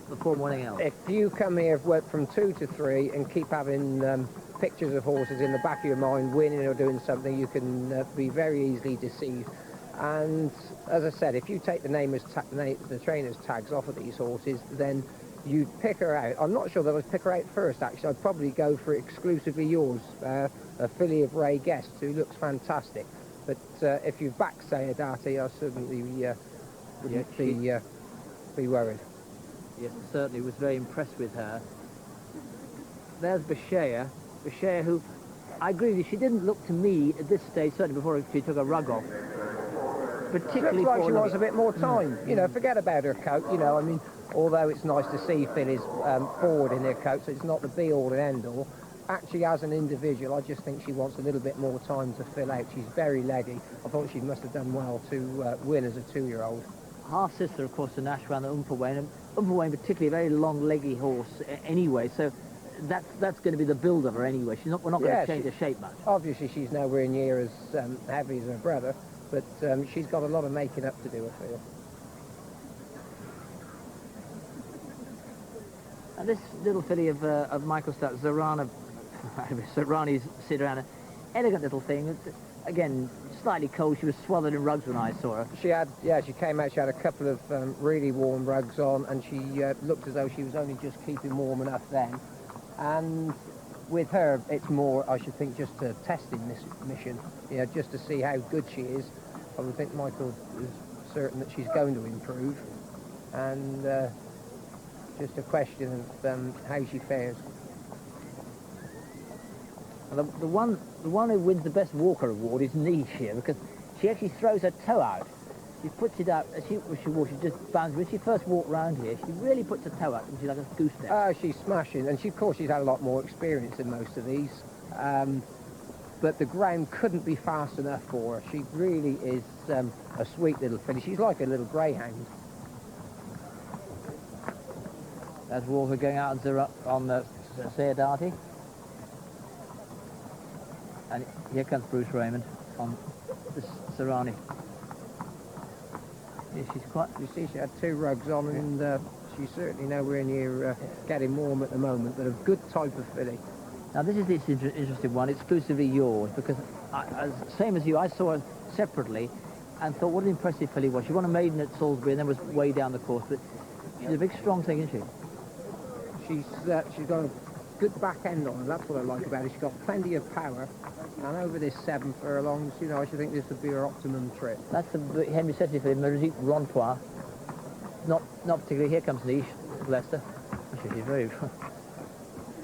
perform anything else. If you come here from 2 to 3 and keep having pictures of horses in the back of your mind, winning or doing something, you can be very easily deceived. And as I said, if you take the trainers' tags off of these horses, then you'd pick her out. I'm not sure that I'd pick her out first, actually. I'd probably go for Exclusively Yours, a filly of Ray Guest, who looks fantastic. But if you back Sayadati, I certainly wouldn't be worried. Yes, certainly was very impressed with her. There's Bashir, who, I agree with you, she didn't look to me at this stage, certainly before she took a rug off, particularly looks like she for wants a bit more time. You know, forget about her coat. You know, I mean, although it's nice to see fillies forward in their coats, so it's not the be-all and end-all. Actually, as an individual, I just think she wants a little bit more time to fill out. She's very leggy. I thought she must have done well to win as a 2-year-old. Half-sister, of course, to Nash ran the Umperwain, and Umperwain particularly a very long, leggy horse anyway, so that's going to be the build of her anyway. We're not going to change her shape much. Obviously, she's nowhere near as heavy as her brother, but she's got a lot of making up to do, I feel. And this little filly of Michael Stutt, Zarana, Serrani's Sidrana, elegant little thing. Again, slightly cold. She was swathered in rugs when I saw her. She had, yeah, she came out, she had a couple of really warm rugs on, and she looked as though she was only just keeping warm enough then. And with her, it's more, I should think, just a testing mission, you know, just to see how good she is. I would think Michael is certain that she's going to improve, and just a question of how she fares. The one who wins the best walker award is Niche here, because she actually throws her toe out. She puts it out. She just bounces. When she first walked round here, she really puts her toe out, and she's like a gooseneck. Oh, she's smashing, and of course she's had a lot more experience than most of these. But the ground couldn't be fast enough for her. She really is a sweet little filly. She's like a little greyhound. There's Walker going out on the Sayadati. And here comes Bruce Raymond on the Serrani. Yeah, she's quite... You see, she had 2 rugs on, and she's certainly nowhere near getting warm at the moment, but a good type of filly. Now, this is this interesting one, exclusively yours, because same as you, I saw her separately and thought what an impressive filly was. She won a maiden at Salisbury and then was way down the course, but she's a big, strong thing, isn't she? She's got a good back end on her. That's what I like about her. She's got plenty of power, and over this 7 furlongs, you know, I should think this would be her optimum trip. That's the Henry Setty filly, Marique Rontois. Not particularly. Here comes Niche, Leicester. She's very...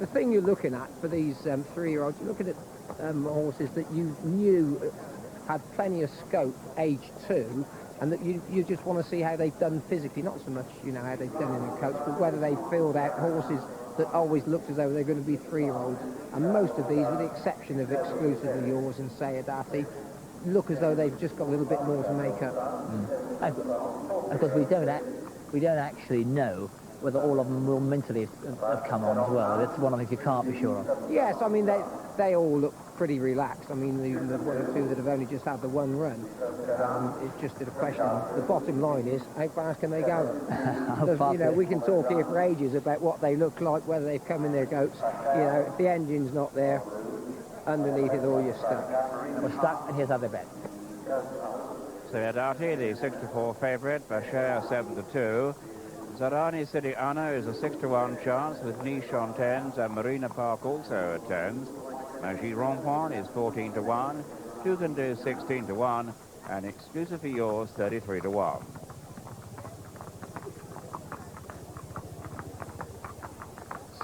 The thing you're looking at for these 3-year-olds, you're looking at horses that you knew had plenty of scope, age 2, and that you just want to see how they've done physically, not so much, you know, how they've done in their coach, but whether they filled out horses that always looked as though they're going to be 3-year-olds. And most of these, with the exception of exclusively yours and Sayadati, look as though they've just got a little bit more to make up. Of course, we don't actually know whether all of them will mentally have come on as well. That's one of the things you can't be sure of. Yes, I mean, they all look pretty relaxed. I mean, the 1 or 2 that have only just had the 1 run, it's just a question. The bottom line is, how fast can they go? You know, we can talk here for ages about what they look like, whether they've come in their goats. You know, if the engine's not there, underneath it all, you're stuck. We're stuck, and here's how they bet. Sayadati, the 64 favourite, Bashir 7-2. Zarani City Anna is a 6-1 chance with Niche on 10s and Marina Park also at 10s. Magie Rompon is 14-1, Two Can Do 16-1, and Exclusively Yours 33-1.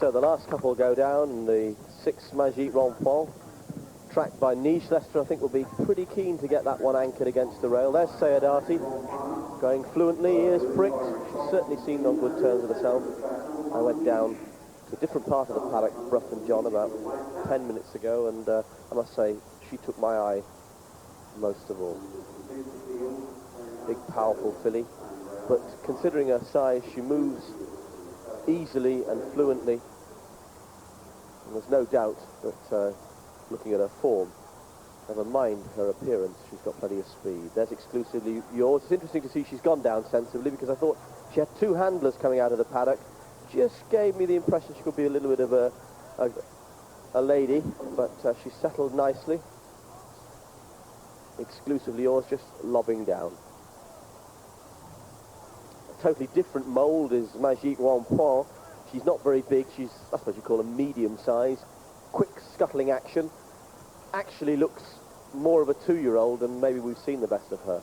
So the last couple go down, and the 6 Magie Rompon, tracked by Niche. Leicester, I think, will be pretty keen to get that one anchored against the rail. There's Sayadati, going fluently, ears pricked. She's certainly seemed on good terms with herself. I went down to a different part of the paddock, Brough and John, about 10 minutes ago, and I must say, she took my eye most of all. Big, powerful filly, but considering her size, she moves easily and fluently, and there's no doubt that looking at her form, never mind her appearance, she's got plenty of speed. There's Exclusively Yours. It's interesting to see she's gone down sensibly, because I thought she had 2 handlers coming out of the paddock. Just gave me the impression she could be a little bit of a lady, but she's settled nicely. Exclusively Yours, just lobbing down. A totally different mould is Magique Rompon. She's not very big. She's, I suppose you call her medium size. Quick scuttling action. Actually looks more of a 2-year-old, and maybe we've seen the best of her.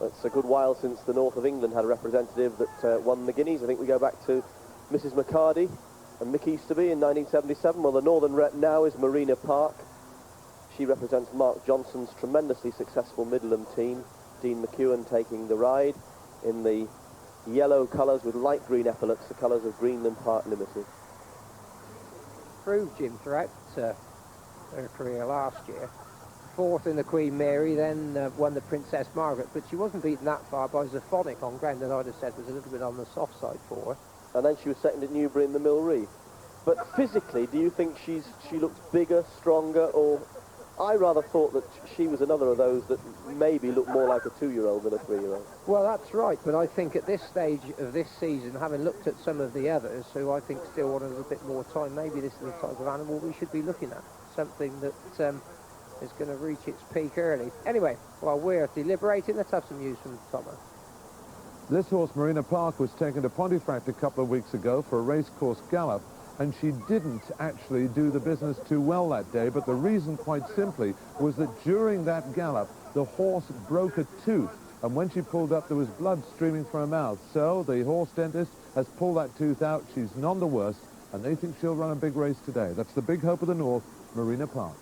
It's a good while since the north of England had a representative that won the Guineas. I think we go back to Mrs. McCarty and Mick Easterby in 1977. Well, the northern rep now is Marina Park. She represents Mark Johnson's tremendously successful Midland team. Dean McEwen taking the ride in the yellow colours with light green epaulets, the colours of Greenland Park Limited. Proved, Jim, throughout her career last year. Fourth in the Queen Mary, then won the Princess Margaret, but she wasn't beaten that far by Zaphonic on ground that I'd have said was a little bit on the soft side for her. And then she was second at Newbury in the Mill Reef. But physically, do you think she looks bigger, stronger, or... I rather thought that she was another of those that maybe looked more like a 2-year-old than a 3-year-old. Well, that's right, but I think at this stage of this season, having looked at some of the others, who I think still want a little bit more time, maybe this is the type of animal we should be looking at. Something that is going to reach its peak early. Anyway, while we're deliberating, let's have some news from Thomas. This horse, Marina Park, was taken to Pontefract a couple of weeks ago for a racecourse gallop, and she didn't actually do the business too well that day, but the reason, quite simply, was that during that gallop, the horse broke a tooth, and when she pulled up, there was blood streaming from her mouth. So the horse dentist has pulled that tooth out. She's none the worse, and they think she'll run a big race today. That's the big hope of the North, Marina Park.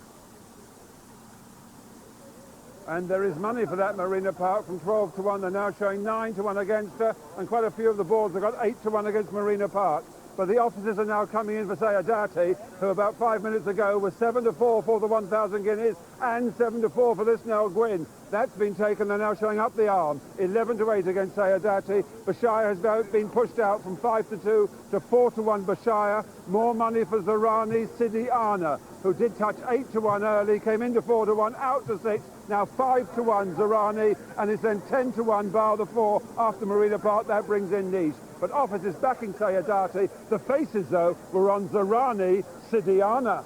And there is money for that Marina Park from 12 to 1. They're now showing 9 to 1 against her, and quite a few of the boards have got 8 to 1 against Marina Park. But the officers are now coming in for Sayadati, who about 5 minutes ago was 7 to 4 for the 1,000 guineas and 7 to 4 for this Nell Gwynne. That's been taken. They're now showing up the arm. 11 to 8 against Sayadati. Bashaya has now been pushed out from 5 to 2 to 4 to 1 Bashaya. More money for Zarani Sidiana, who did touch 8 to 1 early, came into 4 to 1, out to 6. Now 5 to 1 Zarani, and it's then 10 to 1 bar the 4 after Marina Park. That brings in Niche. But officers backing Sayadati. The faces, though, were on Zarani Sidiana.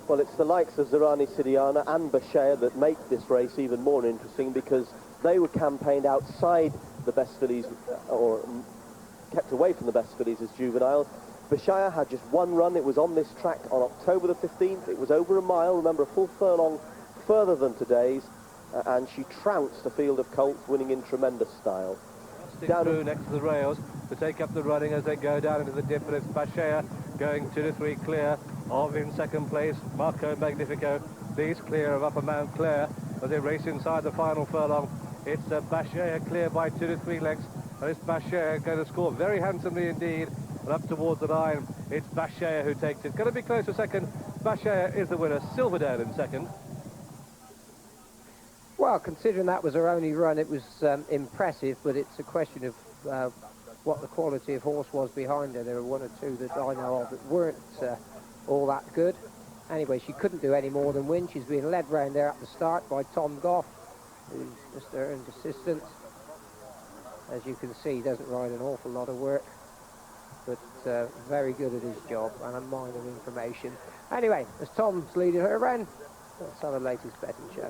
Well, it's the likes of Zarani Sidiana and Bashaya that make this race even more interesting, because they were campaigned outside the best fillies, or kept away from the best fillies as juveniles. Bashaya had just one run. It was on this track on October the 15th. It was over a mile, remember, a full furlong further than today's, and she trounced a field of colts, winning in tremendous style. Down through next to the rails to take up the running as they go down into the dip, and it's Bashaya going 2 to 3 clear of in second place Marco Magnifico. These clear of Upper Mount Clare as they race inside the final furlong. It's Bashaya clear by 2 to 3 lengths, and it's Bashaya going to score very handsomely indeed. And up towards the line, it's Bashaya who takes it. Going to be close to second. Bashaya is the winner. Silverdale in second. Well, considering that was her only run, it was impressive, but it's a question of what the quality of horse was behind her. There were 1 or 2 that I know of that weren't all that good. Anyway, she couldn't do any more than win. She's being led round there at the start by Tom Goff, who's Mr. Earn's assistant. As you can see, he doesn't ride an awful lot of work, but very good at his job, and a mine of information. Anyway, as Tom's leading her around, let's have the latest betting show.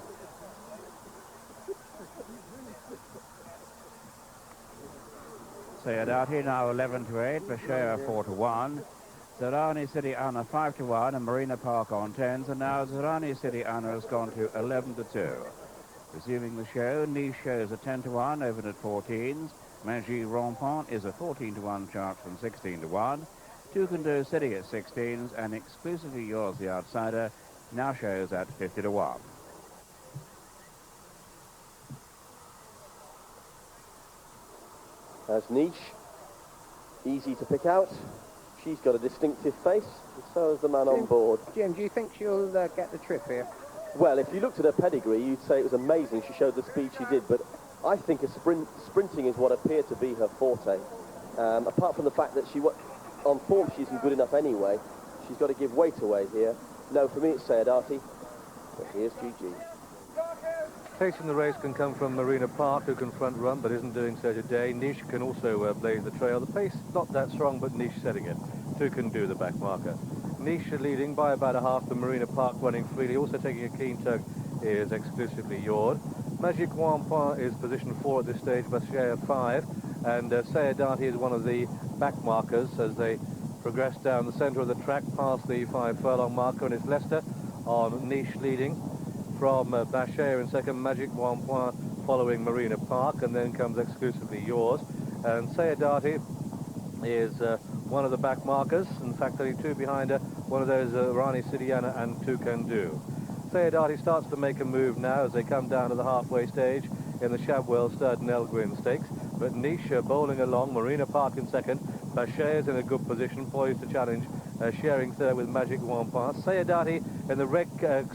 Sayadati now 11 to 8, Bashaya 4 to 1, Zarani City Anna 5 to 1, and Marina Park on 10s, and now Zarani City Anna has gone to 11 to 2. Resuming the show, Niche shows a 10 to 1, open at 14s. Magie Rampant is a 14 to 1 chart from 16 to 1. Two Can Do City at 16s, and Exclusively Yours the Outsider now shows at 50 to 1. As Niche, easy to pick out. She's got a distinctive face, and so has the man on board. Jim, do you think she'll get the trip here? Well, if you looked at her pedigree, you'd say it was amazing. She showed the speed she did, but I think sprinting is what appeared to be her forte. Apart from the fact that on form she isn't good enough anyway, she's got to give weight away here. No, for me it's Sayadati, but here's GG. Pace in the race can come from Marina Park, who can front run but isn't doing so today. Niche can also blaze the trail. The pace not that strong, but Niche setting it. Two Can Do the back marker. Niche leading by about a half. The Marina Park running freely. Also taking a keen tug is Exclusively Yours. Magic Wampin is position 4 at this stage, Bashaya 5, and Sayadati is one of the back markers as they progress down the centre of the track past the 5 furlong marker, and it's Leicester on Niche leading. From Bashaya in second, Magic Wampin following Marina Park, and then comes Exclusively Yours. And Sayadati is one of the back markers. In fact, only two behind her. One of those Rani Sidiana and Two Can Do. Sayadati starts to make a move now as they come down to the halfway stage in the Shabwell stud Nell Gwynne Stakes. But Niche bowling along, Marina Park in second. Bachet is in a good position, poised to challenge, sharing third with Magic One Pass. Sayadati in the red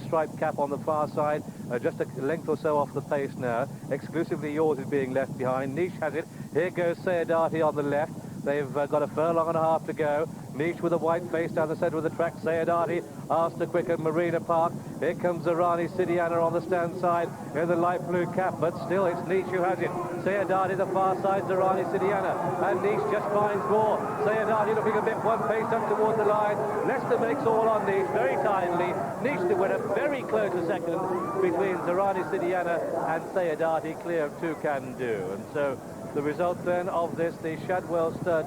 striped cap on the far side, just a length or so off the pace now. Exclusively Yours is being left behind. Niche has it. Here goes Sayadati on the left. They've got a furlong and a half to go. Niche with a white face down the centre of the track. Sayadati asked to quicken Marina Park. Here comes Rani Sidiana on the stand side in the light blue cap, but still it's Niche who has it. Sayadati the far side, Rani Sidiana, and Niche just finds more. Sayadati looking a bit one pace up towards the line. Leicester makes all on Niche very kindly. Niche the winner, very close to second between Rani Sidiana and Sayadati, clear of Two Can Do. And so the result then of this, the Shadwell stud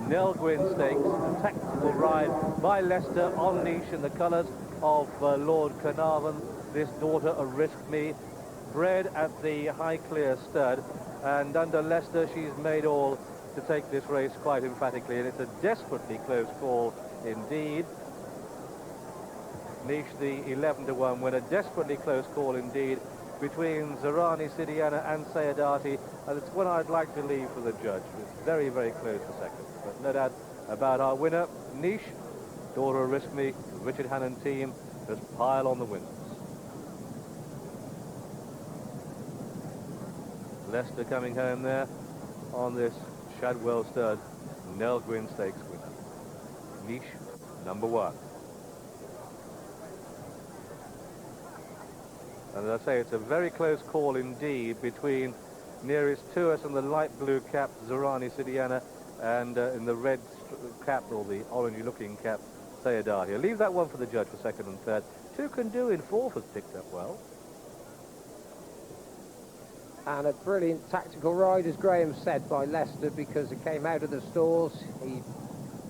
Nell Gwynne Stakes, a tactical ride by Leicester on Niche in the colours of Lord Carnarvon, this daughter of Risk Me, bred at the Highclere stud, and under Leicester she's made all to take this race quite emphatically, and it's a desperately close call indeed. Niche the 11-1 winner, desperately close call indeed between Rani Sidiana and Sayadati, and it's one I'd like to leave for the judge. It's very, very close for second. But no doubt about our winner, Niche, daughter of Risk Me, Richard Hannon team, just pile on the winners. Leicester coming home there on this Shadwell stud Nell Gwynne Stakes winner. Niche, #1. And as I say, it's a very close call indeed between nearest to us in the light blue cap, Rani Sidiana, and in the red cap, or the orangey looking cap, Sayadati. I'll leave that one for the judge for second and third. Two Can Do in fourth has picked up well. And a brilliant tactical ride, as Graham said, by Leicester, because it came out of the stalls. He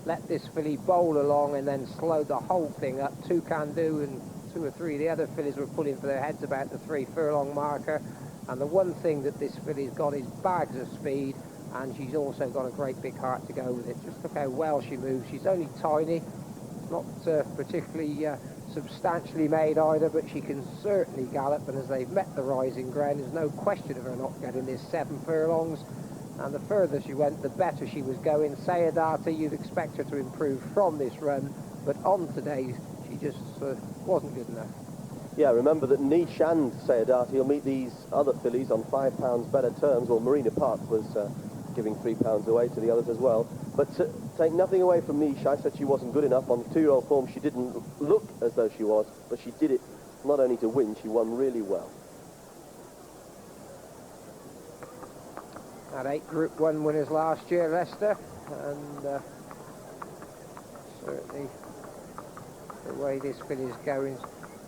let this filly bowl along and then slowed the whole thing up. Two Can Do and two or three of the other fillies were pulling for their heads about the 3 furlong marker. And the one thing that this filly's got is bags of speed, and she's also got a great big heart to go with it. Just look how well she moves. She's only tiny, not particularly substantially made either, but she can certainly gallop, and as they've met the rising ground, there's no question of her not getting this 7 furlongs. And the further she went, the better she was going. Sayadati, you'd expect her to improve from this run, but on today, she just wasn't good enough. Yeah, remember that Niche and Sayadati will meet these other fillies on £5 better terms. Well, Marina Park was giving £3 away to the others as well. But to take nothing away from Niche, I said she wasn't good enough. On 2-year-old form, she didn't look as though she was, but she did it not only to win, she won really well. Had 8 Group 1 winners last year, Leicester, and certainly the way this filly is going,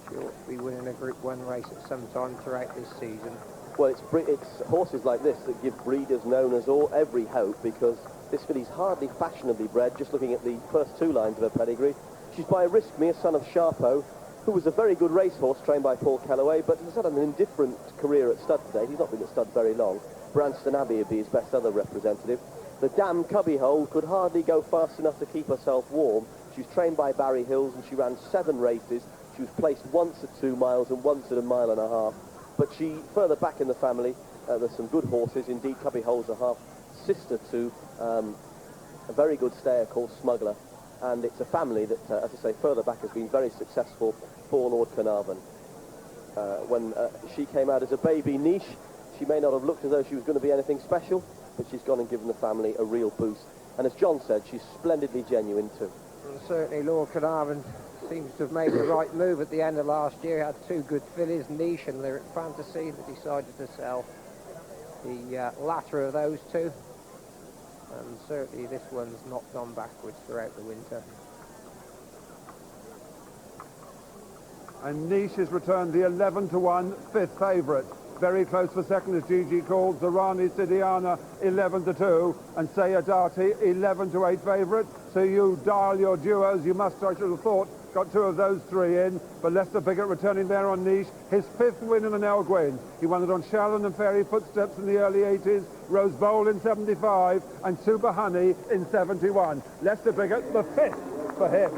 she ought to be winning a Group 1 race at some time throughout this season. Well, it's horses like this that give breeders and owners every hope, because this filly's hardly fashionably bred. Just looking at the first 2 lines of her pedigree, she's by Risk Me, a son of Sharpo, who was a very good racehorse trained by Paul Kellaway, but he's had an indifferent career at stud today. He's not been at stud very long. Branston Abbey would be his best other representative. The Dam Cubbyhole could hardly go fast enough to keep herself warm. She was trained by Barry Hills, and she ran 7 races. She was placed once at 2 miles and once at 1.5 miles. But she, further back in the family, there's some good horses. Indeed, Cubbyhole's a half-sister to a very good stayer called Smuggler. And it's a family that, as I say, further back has been very successful for Lord Carnarvon. When she came out as a baby Niche, she may not have looked as though she was going to be anything special, but she's gone and given the family a real boost. And as John said, she's splendidly genuine too. And certainly Lord Carnarvon seems to have made the right move at the end of last year. Had 2 good fillies, Niche and Lyric Fantasy, that decided to sell the latter of those 2. And certainly this one's not gone backwards throughout the winter. And Niche has returned the 11-1 5th favourite. Very close for second as Gigi called. Rani Sidiana 11-2 and Sayadati 11-8 favourite. So you dial your duos. You must, I should have thought, got 2 of those 3 in, but Lester Piggott returning there on Niche. His 5th win in the Nell Gwynne. He won it on Shallow and Fairy Footsteps in the early 80s, Rose Bowl in 75, and Super Honey in 71. Lester Piggott, the 5th for him.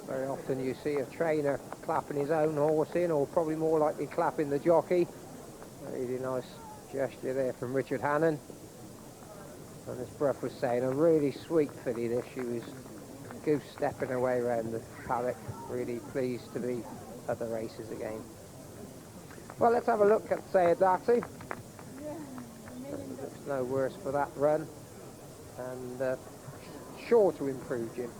Very often you see a trainer clapping his own horse in, or probably more likely clapping the jockey. A really nice gesture there from Richard Hannon. And as Bruff was saying, a really sweet filly this. She was goose stepping away around the paddock. Really pleased to be at the races again. Well, let's have a look at Sayadati. Looks no worse for that run. And sure to improve, Jim.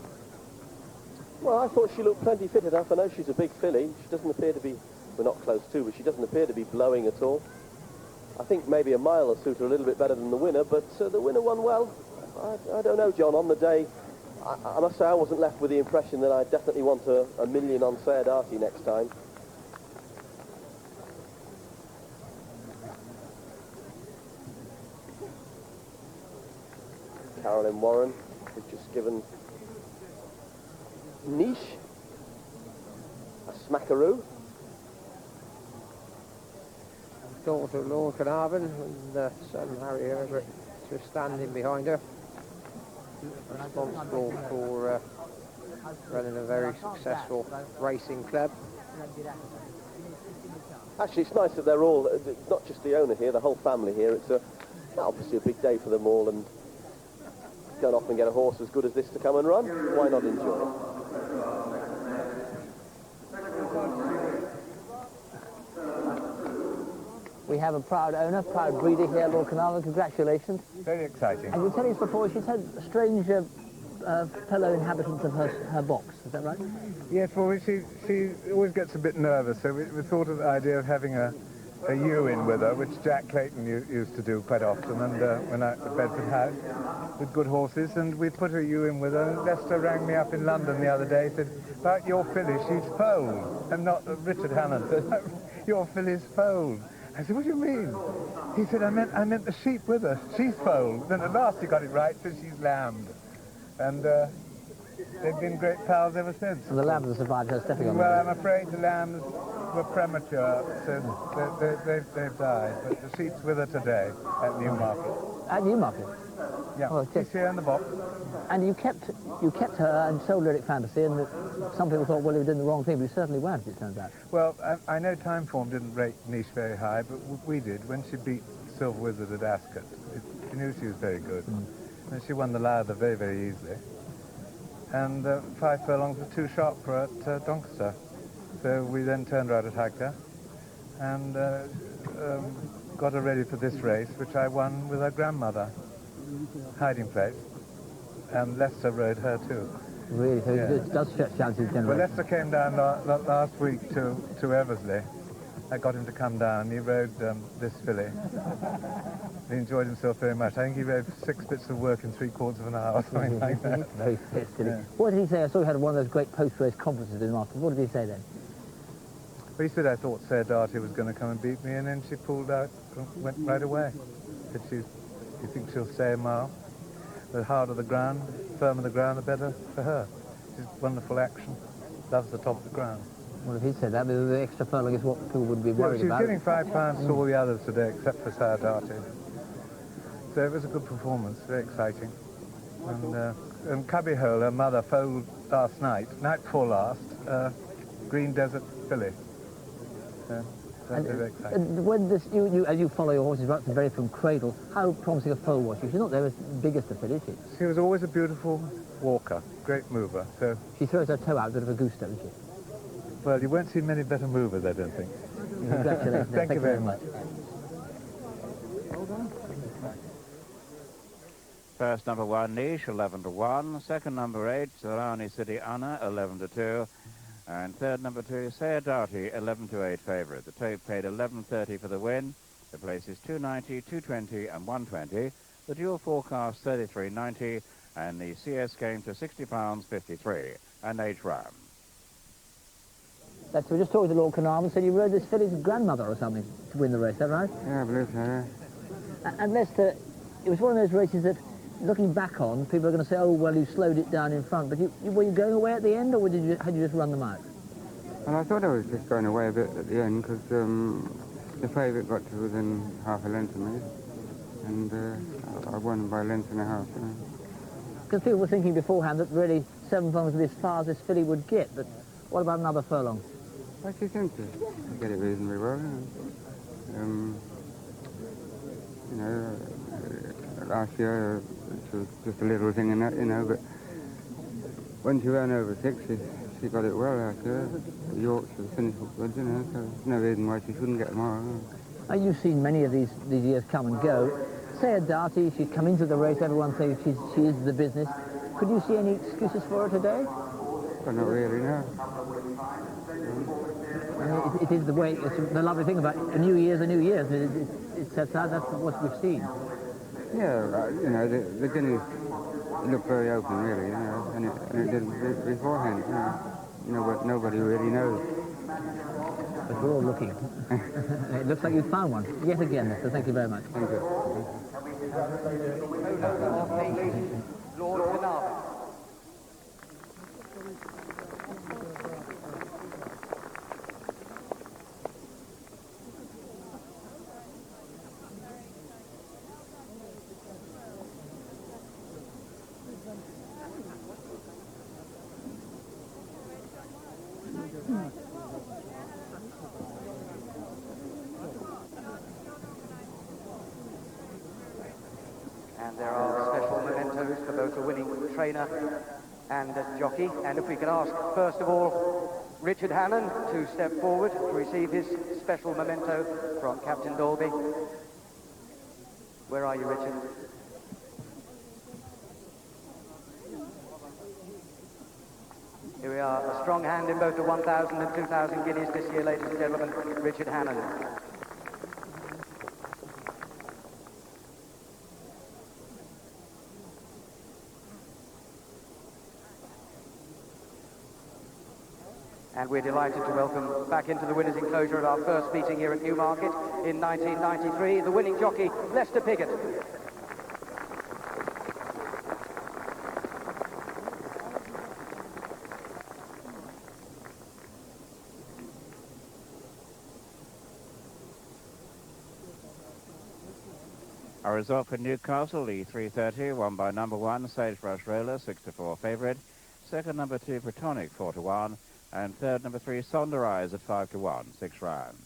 Well, I thought she looked plenty fit enough. I know she's a big filly. She doesn't appear to be, we're not close to, but she doesn't appear to be blowing at all. I think maybe a mile will suit her a little bit better than the winner, but the winner won well. I don't know, John. On the day, I must say I wasn't left with the impression that I definitely want a million on Sayadati next time. Carolyn Warren has just given Niche a smackaroo. Daughter of Lord Carnarvon and son Harry Herbert just standing behind her. Responsible for running a very successful racing club. Actually, it's nice that they're all, not just the owner here, the whole family here. It's obviously a big day for them all, and don't often get a horse as good as this to come and run. Why not enjoy it? We have a proud owner, proud breeder here, Lord Carnarvon. Congratulations. Very exciting. And you tell us before, she's had strange fellow inhabitants of her box, is that right? Yes, well, she always gets a bit nervous, so we thought of the idea of having a ewe in with her, which Jack Clayton used to do quite often, and when I at Bedford House with good horses, and we put a ewe in with her. And Lester rang me up in London the other day, said, about your filly, she's foaled. And not Richard Hannon said, your filly's foaled. I said, what do you mean? He said, I meant the sheep with her. She's foaled. Then at last he got it right, said she's lambed. And they've been great pals ever since. And the lambs have survived her stepping on them. Well, I'm afraid the lambs were premature, so they've died. But the sheep's with her today at Newmarket. At Newmarket? Yeah, well, she's here in the box. And you kept her and sold Lyric Fantasy, and some people thought, well, you were doing the wrong thing, but you certainly weren't, it turns out. Well, I know Timeform didn't rate Niche very high, but we did. When she beat Silver Wizard at Ascot, she knew she was very good. And she won the Lather very, very easily. And 5 furlongs was too sharp for her at Doncaster. So we then turned her out at Hagter and got her ready for this race, which I won with her grandmother, Hiding Place. And Lester rode her too. Really? So it does stretch down to the generation. Well, Lester came down last week to Eversley. I got him to come down. He rode this filly. He enjoyed himself very much. I think he rode 6 bits of work in 3/4 of an hour, or something like that. Very fit, did he? What did he say? I saw he had one of those great post-race conferences in Martin. What did he say then? Well, he said, I thought Sarah Darty was going to come and beat me, and then she pulled out, went right away. Said you think she'll stay a mile? The harder the ground, firmer the ground, the better for her. She's wonderful action, loves the top of the ground. Well, if he said that, the extra furlong is what people would be worried about. She's getting £5 to all the others today, except for Sarah Darty. So it was a good performance, very exciting. And Cubbyhole, her mother, foaled last night before last, Green Desert filly. Very exciting. And when this, as you follow your horses right from very from cradle, how promising a foal was she? She's not their biggest of it, is she? She was always a beautiful walker, great mover. So she throws her toe out a bit of a goose step, doesn't she? Well, you won't see many better movers, I don't think. Congratulations. Thank you very much. First number 1, Niche, 11-1. Second number 8, Sarani City Anna, 11-2. And third number 2, Sayadati, 11-8 favourite. The tote paid 11.30 for the win. The places 290, 220 and 120. The dual forecast 33.90 and the CS came to £60.53, an 8 run. That's, we're just talking to Lord Carnarvon, said you rode this filly's grandmother or something to win the race, is that right? Yeah, I believe so, yeah. And Lester, it was one of those races that, looking back on, people are going to say, oh, well, you slowed it down in front, but were you going away at the end, or had you just run them out? Well, I thought I was just going away a bit at the end, because the favourite got to within half a length of me, and I won by a length and a half, you know. Because people were thinking beforehand that really 7 furlongs would be as far as this filly would get, but what about another furlong? I actually seemed to get it reasonably well, you know, last year it was just a little thing in that, you know, but when she ran over 6, she got it well last year. The Yorkshire finished good, you know, so there's no reason why she shouldn't get tomorrow. You've seen many of these years come and go. Say a Darty, she'd come into the race, everyone says she is the business. Could you see any excuses for her today? Well, not really, no. I mean, it is the way, it's the lovely thing about a new year's a new year's. It sets out, that's what we've seen. Yeah, you know, the guineas look very open, really, you know, and it did beforehand, you know, but nobody really knows. But we're all looking. It looks like you've found one, yet again, so thank you very much. Thank you. Lord Carnarvon. And there are special mementos for both the winning trainer and jockey. And if we could ask, first of all, Richard Hannon to step forward to receive his special memento from Captain Dolby. Where are you, Richard? Here we are, a strong hand in both the 1,000 and 2,000 guineas this year, ladies and gentlemen, Richard Hannon. And we're delighted to welcome back into the winners' enclosure at our first meeting here at Newmarket in 1993, the winning jockey, Lester Piggott. A result for Newcastle, the 3:30, won by number 1, Sagebrush Roller, 6-4 favourite. Second, number 2, Platonic, 4-1. And third, number 3, Sonderize at 5-1, 6 rounds.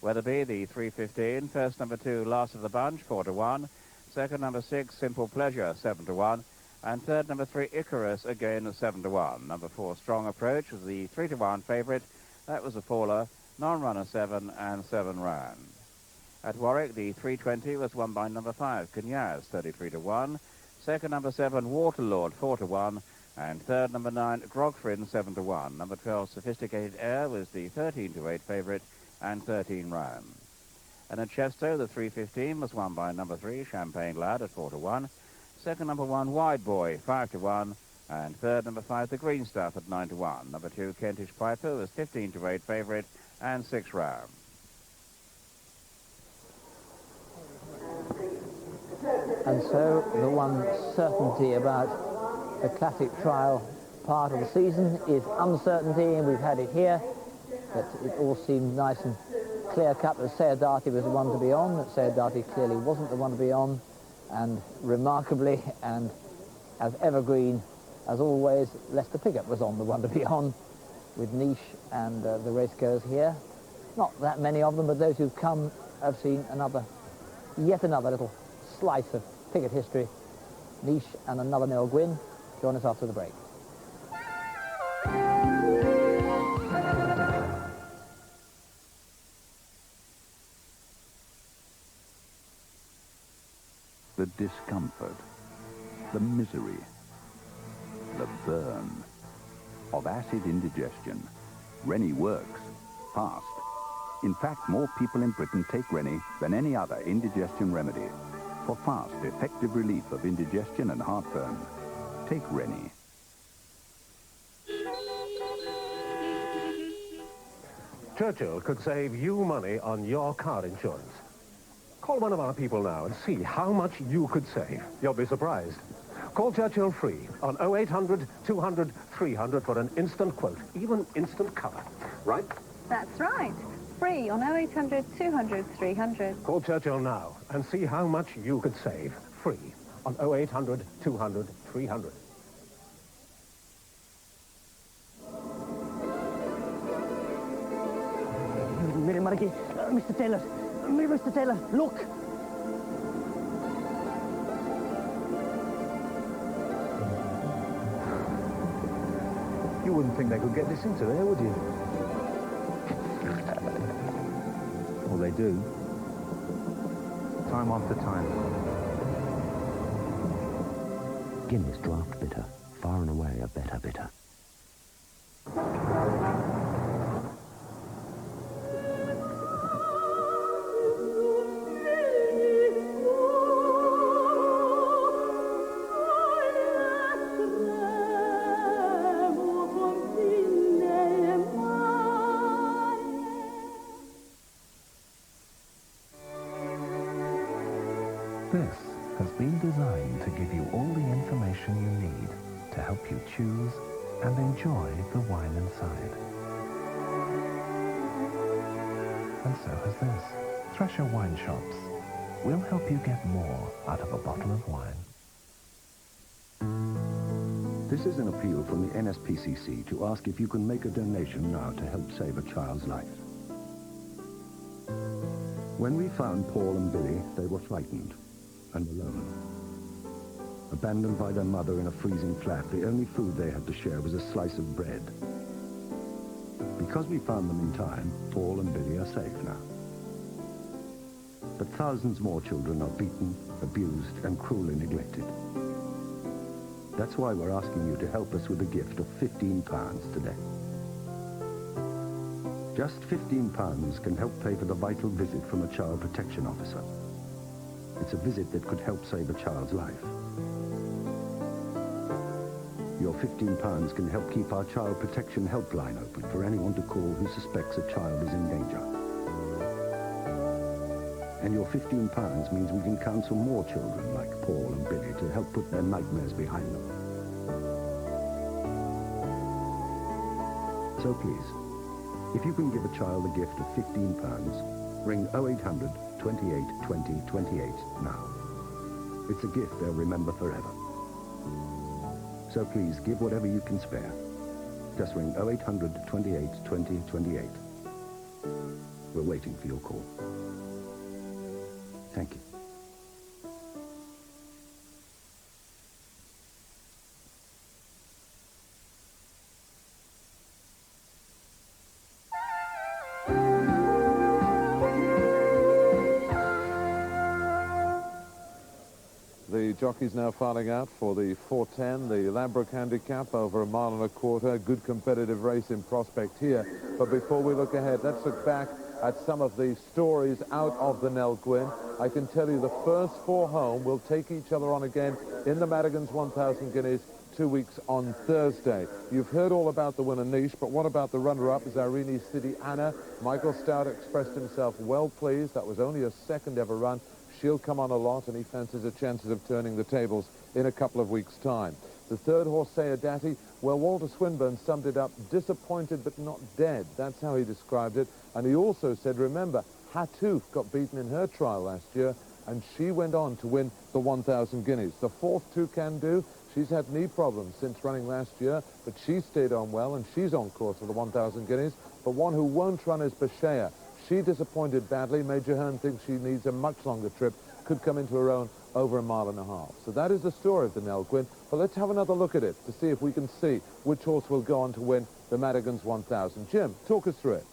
Weatherby, the 3:15. First, number 2, Last of the Bunch, 4-1. Second, number 6, Simple Pleasure, 7-1. And third, number 3, Icarus, again 7-1. Number 4, Strong Approach, was the 3-1 favourite. That was a faller, non-runner 7 and 7 rounds. At Warwick, the 3:20 was won by number 5, Canyaz, 33-1. Second, number 7, Waterlord, 4-1. And third, number 9, Grogfrin, 7-1. Number 12, Sophisticated Air, was the 13-8 favourite and 13 rounds. And at Chepstow, the 3:15 was won by number 3, Champagne Lad, at 4-1. Second, number 1, Wide Boy, 5-1. And third, number 5, The Green Stuff, at 9-1. Number 2, Kentish Piper, was 15-8 favourite and 6 rounds. And so the one certainty about the classic trial part of the season is uncertainty, and we've had it here. But it all seemed nice and clear-cut that Sayre Darty was the one to be on, that Sayre Darty clearly wasn't the one to be on, and remarkably, and as evergreen as always, Lester Piggott was on the one to be on, with Niche and the race goers here. Not that many of them, but those who've come have seen yet another little slice of Piggott history. Niche and another Nell Gwynne. Join us after the break. The discomfort, the misery, the burn of acid indigestion. Rennie works fast. In fact, more people in Britain take Rennie than any other indigestion remedy. for fast, effective relief of indigestion and heartburn. Take Rennie. Churchill could save you money on your car insurance. Call one of our people now and see how much you could save. You'll be surprised. Call Churchill free on 0800 200 300 for an instant quote, even instant cover. Right? That's right. Free on 0800 200 300. Call Churchill now and see how much you could save. Free on 0800 200 300. Mr. Taylor, look! You wouldn't think they could get this into there, would you? Well, they do. Time after time. Guinness Draft Bitter. Far and away a better bitter. This has been designed to give you all the information you need to help you choose and enjoy the wine inside. And so has this. Thresher Wine Shops. We'll help you get more out of a bottle of wine. This is an appeal from the NSPCC to ask if you can make a donation now to help save a child's life. When we found Paul and Billy, they were frightened and alone. Abandoned by their mother in a freezing flat, the only food they had to share was a slice of bread. Because we found them in time, Paul and Billy are safe now. But thousands more children are beaten, abused, and cruelly neglected. That's why we're asking you to help us with a gift of £15 today. Just £15 can help pay for the vital visit from a child protection officer. It's a visit that could help save a child's life. Your £15 can help keep our child protection helpline open for anyone to call who suspects a child is in danger. And your £15 means we can counsel more children like Paul and Billy to help put their nightmares behind them. So please, if you can give a child a gift of £15, ring 0800 28 20 28 now. It's a gift they'll remember forever. So please, give whatever you can spare. Just ring 0800 28 20 28. We're waiting for your call. Thank you. The jockeys now filing out for the 410, the Ladbroke Handicap, over 1.25 miles. Good competitive race in prospect here. But before we look ahead, let's look back at some of the stories out of the Nell Gwynne. I can tell you the first 4 home will take each other on again in the Madigan's 1,000 guineas 2 weeks on Thursday. You've heard all about the winner Niche, but what about the runner-up, Zarini City Anna? Michael Stout expressed himself well pleased. That was only a second ever run. She'll come on a lot, and he fancies her chances of turning the tables in a couple of weeks' time. The third horse, Sayadati, well, Walter Swinburne summed it up, disappointed but not dead. That's how he described it. And he also said, remember, Hatouf got beaten in her trial last year, and she went on to win the 1,000 guineas. The fourth, Two Can Do, she's had knee problems since running last year, but she stayed on well, and she's on course for the 1,000 guineas. But one who won't run is Bashea. She disappointed badly. Major Hearn thinks she needs a much longer trip. Could come into her own over 1.5 miles. So that is the story of the Nell Gwynne. But let's have another look at it to see if we can see which horse will go on to win the Madigan's 1,000. Jim, talk us through it.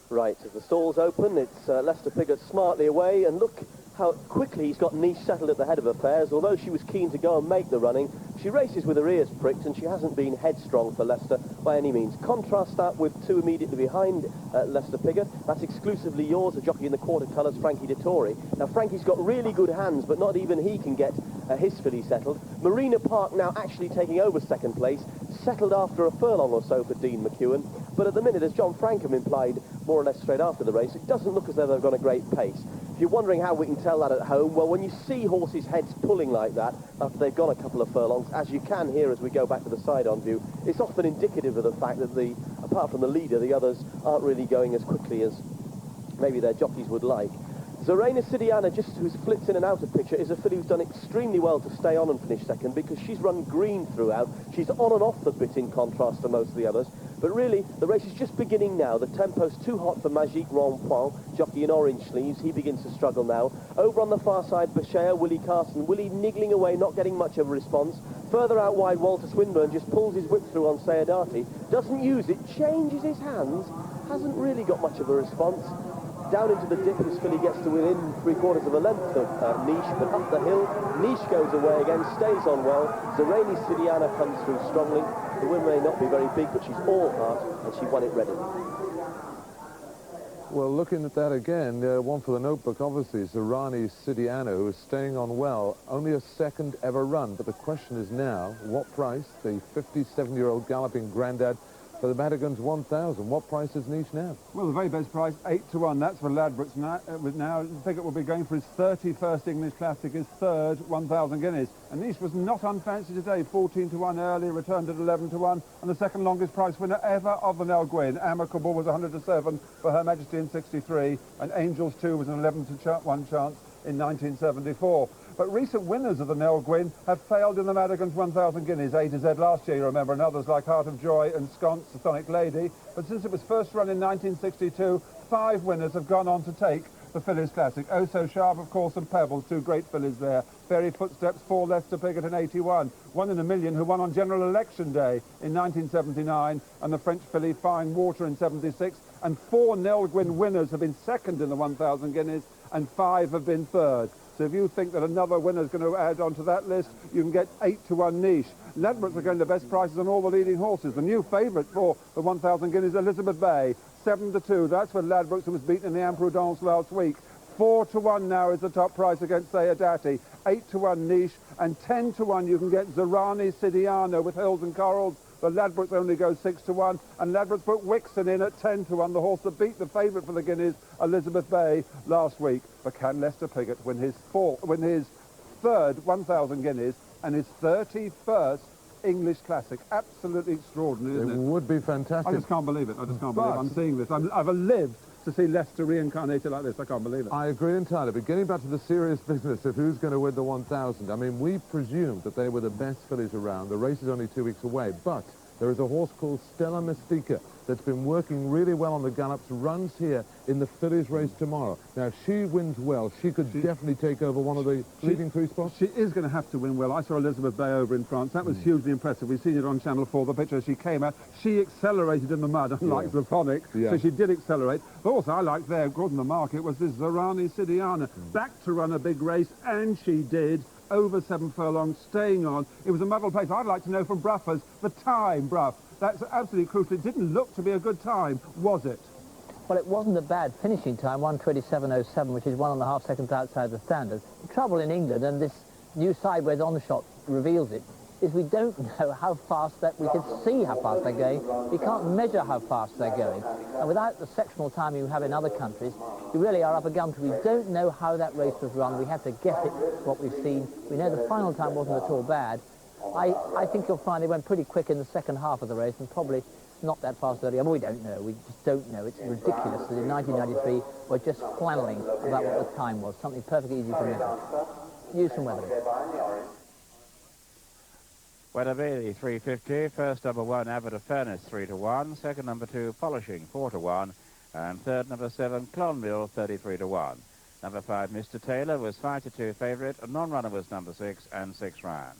Right, as the stalls open, it's Lester Piggott smartly away, and look how quickly he's got Niche settled at the head of affairs. Although she was keen to go and make the running, she races with her ears pricked, and she hasn't been headstrong for Leicester by any means. Contrast that with two immediately behind Leicester Piggott. That's Exclusively Yours, a jockey in the quarter colours, Frankie Dettori. Now, Frankie's got really good hands, but not even he can get his filly settled. Marina Park now actually taking over second place, settled after a furlong or so for Dean McEwen. But at the minute, as John Frankham implied more or less straight after the race, it doesn't look as though they've got a great pace. If you're wondering how we can tell that at home, well, when you see horses' heads pulling like that after they've gone a couple of furlongs, as you can here as we go back to the side-on view, it's often indicative of the fact that, apart from the leader, the others aren't really going as quickly as maybe their jockeys would like. Zorena Sidiana, just who's flipped in and out of picture, is a filly who's done extremely well to stay on and finish second because she's run green throughout. She's on and off the bit in contrast to most of the others. But really, the race is just beginning now. The tempo's too hot for Magique Rampant, jockey in orange sleeves. He begins to struggle now. Over on the far side, Bashea, Willie Carson. Willie niggling away, not getting much of a response. Further out wide, Walter Swinburne just pulls his whip through on Sayadati. Doesn't use it, changes his hands. Hasn't really got much of a response. Down into the dip, this filly gets to within 3/4 of a length of Niche, but up the hill, Niche goes away again, stays on well. Zorena Sidiana comes through strongly. The win may not be very big, but she's all heart, and she won it ready. Well, looking at that again, one for the notebook, obviously, Zorena Sidiana, who is staying on well, only a second ever run. But the question is now, what price? The 57-year-old galloping grandad for the Madigan's 1,000. What price is Niche now? Well, the very best price, 8-1. That's for Ladbrokes now. Piggott will be going for his 31st English Classic, his third 1,000 guineas. And Niche was not unfancy today, 14-1 early, returned at 11-1, and the second longest price winner ever of the Nell Gwynne. Amicable was 100-7 for Her Majesty in 63, and Angels 2 was an 11-1 chance in 1974. But recent winners of the Nell Gwynne have failed in the Madigan's 1,000 guineas. A to Z last year, you remember, and others like Heart of Joy and Sconce, the Sonic Lady. But since it was first run in 1962, 5 winners have gone on to take the Fillies Classic. Oh So Sharp, of course, and Pebbles, 2 great fillies there. Fairy Footsteps, 4 Leicester Piggott in 81. 1 in a Million, who won on General Election Day in 1979, and the French filly Fine Water in 76. And 4 Nell Gwynne winners have been second in the 1,000 guineas, and 5 have been third. So if you think that another winner is going to add onto that list, you can get 8-1 Niche. Ladbrokes are going the best prices on all the leading horses. The new favourite for the 1,000 guineas, Elizabeth Bay, 7-2. That's for Ladbrokes, who was beaten in the Imprudence last week. 4-1 now is the top price against Sayadati. 8-1 Niche, and 10-1 you can get Zorena Sidiana with Hills and Corals. The Ladbrokes only go 6-1, and Ladbrokes put Wixon in at 10-1, the horse that beat the favourite for the Guineas, Elizabeth Bay, last week. But can Leicester Piggott win his third 1,000 guineas and his 31st English Classic? Absolutely extraordinary, isn't it? It would be fantastic. I just can't believe it. I just can't believe it. I'm seeing this. I've lived to see Leicester reincarnated like this. I can't believe it. I agree entirely. But getting back to the serious business of who's going to win the 1,000, I mean, we presumed that they were the best fillies around. The race is only 2 weeks away, but there is a horse called Stella Mystica that's been working really well on the gallops, runs here in the fillies race tomorrow. Now, if she wins well, she could definitely take over one of the leading 3 spots. She is going to have to win well. I saw Elizabeth Bay over in France. That was hugely impressive. We've seen it on Channel 4, the picture. She came out. She accelerated in the mud, unlike Zaphonic. So she did accelerate. But also, I liked there, according to the market, was this Zorena Sidiana. Back to run a big race, and she did. Over 7 furlongs, staying on. It was a muddled place. I'd like to know from Bruffers the time, Bruff. That's absolutely crucial. It didn't look to be a good time, was it? Well, it wasn't a bad finishing time, 1:27.07, which is 1.5 seconds outside the standard. The trouble in England, and this new sideways on-shot reveals it, is we don't know how fast we can see how fast they're going. We can't measure how fast they're going. And without the sectional time you have in other countries, you really are up against it. We don't know how that race was run. We have to guess it, what we've seen. We know the final time wasn't at all bad. I think you'll find they went pretty quick in the second half of the race, and probably not that fast earlier. We don't know. We just don't know. It's ridiculous that in 1993 we're just flanneling about what the time was. Something perfectly easy to measure. Use some weather. Weather Bailey, 350. First number 1, Abbott of Furnace, 3-1. Second number 2, Polishing, 4-1. And third number 7, Clonmel, 33-1. Number 5, Mr. Taylor, was 5-2 favourite. A non-runner was number 6, and 6 ran.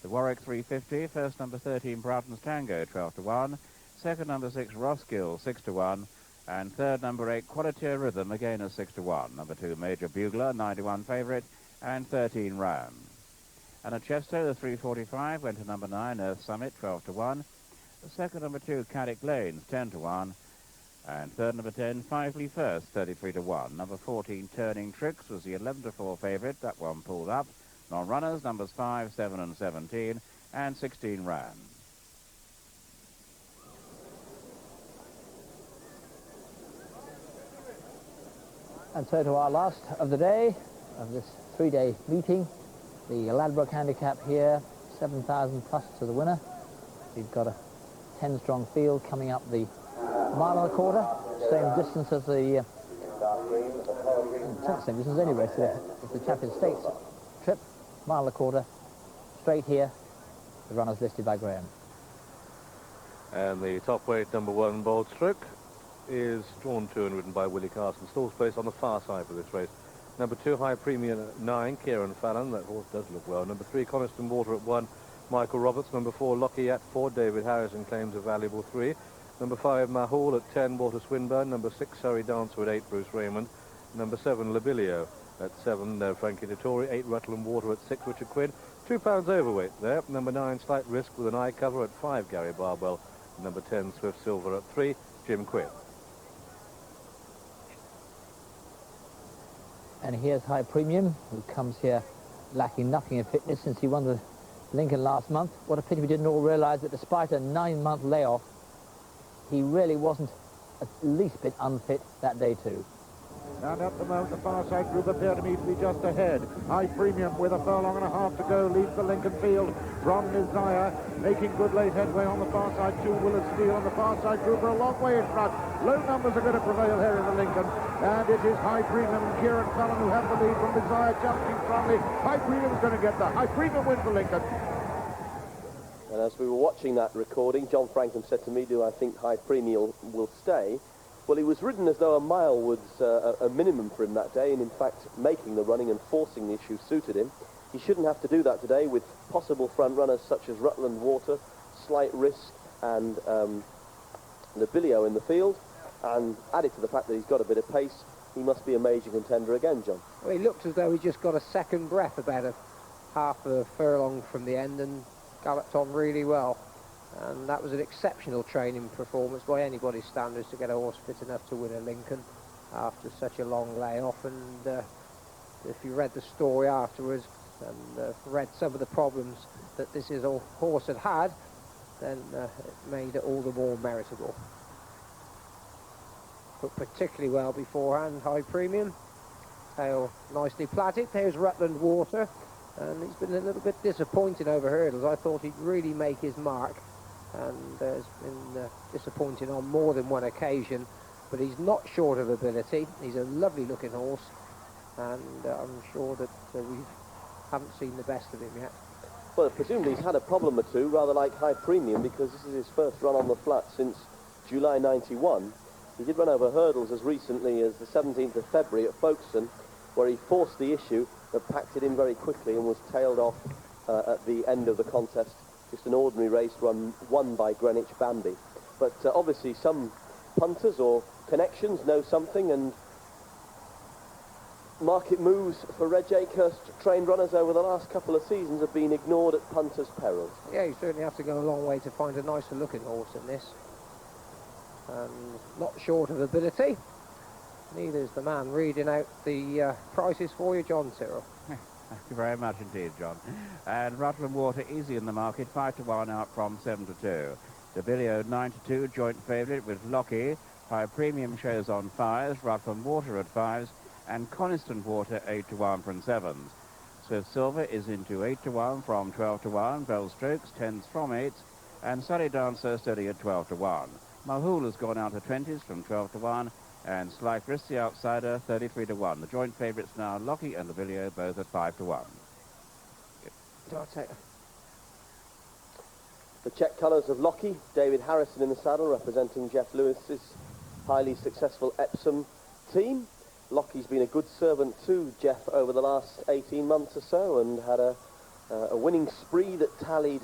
The Warwick 350. First number 13, Broughton's Tango, 12-1. Second number 6, Roskill, 6-1. And third, number 8, Quality Rhythm, again a 6-1. Number 2, Major Bugler, 91 favourite, and 13 ran. And at Chester, the 345 went to number 9, Earth Summit, 12-1. The second, number 2, Carrick Lanes, 10-1. And third, number 10, Fively First, 33-1. Number 14, Turning Tricks, was the 11-4 favourite. That one pulled up. Non-runners, numbers 5, 7 and 17, and 16 ran. And so to our last of the day, of this 3-day meeting, the Ladbroke handicap here, 7,000 plus to the winner. We've got a 10-strong field coming up the mile and a quarter, same distance as the same distance anyway, so it's the Champion Stakes trip, mile and a quarter, straight here, the runners listed by Graham. And the top weight, number 1, Bold Stroke, is drawn to and ridden by Willie Carson. Stalls place on the far side for this race. Number 2, High Premium 9, Kieran Fallon. That horse does look well. Number 3, Coniston Water at 1, Michael Roberts. Number 4, Lockie at 4, David Harrison claims a valuable 3. Number 5, Mahul at 10, Walter Swinburne. Number 6, Surrey Dancer at 8, Bruce Raymond. Number 7, Labilio at 7, Frankie Dettori. 8, Rutland Water at 6, Richard Quinn. 2 pounds overweight there. Number 9, Slight Risk with an eye cover at 5, Gary Barbell. Number 10, Swift Silver at 3, Jim Quinn. And here's High Premium, who comes here lacking nothing in fitness since he won the Lincoln last month. What a pity we didn't all realise that despite a 9-month layoff, he really wasn't at least bit unfit that day too. And at the moment, the far side group appear to me to be just ahead. High Premium, with a furlong and a half to go, leads the Lincoln field from Desire, making good late headway on the far side. 2 Willard Steele on the far side group are a long way in front. Low numbers are going to prevail here in the Lincoln, and it is High Premium and Kieran Fallon who have the lead from Desire, challenging strongly. High Premium is going to get that. High Premium wins the Lincoln. And as we were watching that recording, John Franklin said to me, do I think High Premium will stay? Well, he was ridden as though a mile was a minimum for him that day, and in fact making the running and forcing the issue suited him. He shouldn't have to do that today with possible front runners such as Rutland Water, Slight Risk and Labilio in the field, and added to the fact that he's got a bit of pace, he must be a major contender again, John. Well, he looked as though he just got a second breath about a half a furlong from the end and galloped on really well. And that was an exceptional training performance by anybody's standards to get a horse fit enough to win a Lincoln after such a long layoff. And if you read the story afterwards and read some of the problems that this horse had, then it made it all the more meritable. But particularly well beforehand, High Premium. Tail nicely plaited. There's Rutland Water. And he's been a little bit disappointing over hurdles. I thought he'd really make his mark. And has been disappointing on more than one occasion, but he's not short of ability. He's a lovely looking horse, and I'm sure that we haven't seen the best of him yet. Well, presumably he's had a problem or two, rather like High Premium, because this is his first run on the flat since July 91. He did run over hurdles as recently as the 17th of February at Folkestone, where he forced the issue, but packed it in very quickly and was tailed off at the end of the contest. Just an ordinary race won by Greenwich Bambi. But obviously some punters or connections know something, and market moves for Reg Akehurst trained runners over the last couple of seasons have been ignored at punters' perils. Yeah, you certainly have to go a long way to find a nicer looking horse than this. Not short of ability. Neither is the man reading out the prices for you, John Tyrrell. Thank you very much indeed, John. And Rutland Water easy in the market, 5-1 out from 7-2. Labilio 9-2, joint favourite with Lockie. High Premium shows on 5s, Rutland Water at 5s, and Coniston Water 8-1 from 7s. Swift Silver is into 8-1 from 12-1, Bell Strokes 10s from 8s, and Surrey Dancer steady at 12-1. Mahul has gone out to 20s from 12-1, and Slight Risk, the outsider, 33-1. The joint favourites now, Lockie and Labilio, both at 5-1. The check colours of Lockie, David Harrison in the saddle, representing Jeff Lewis's highly successful Epsom team. Lockie's been a good servant to Jeff over the last 18 months or so, and had a winning spree that tallied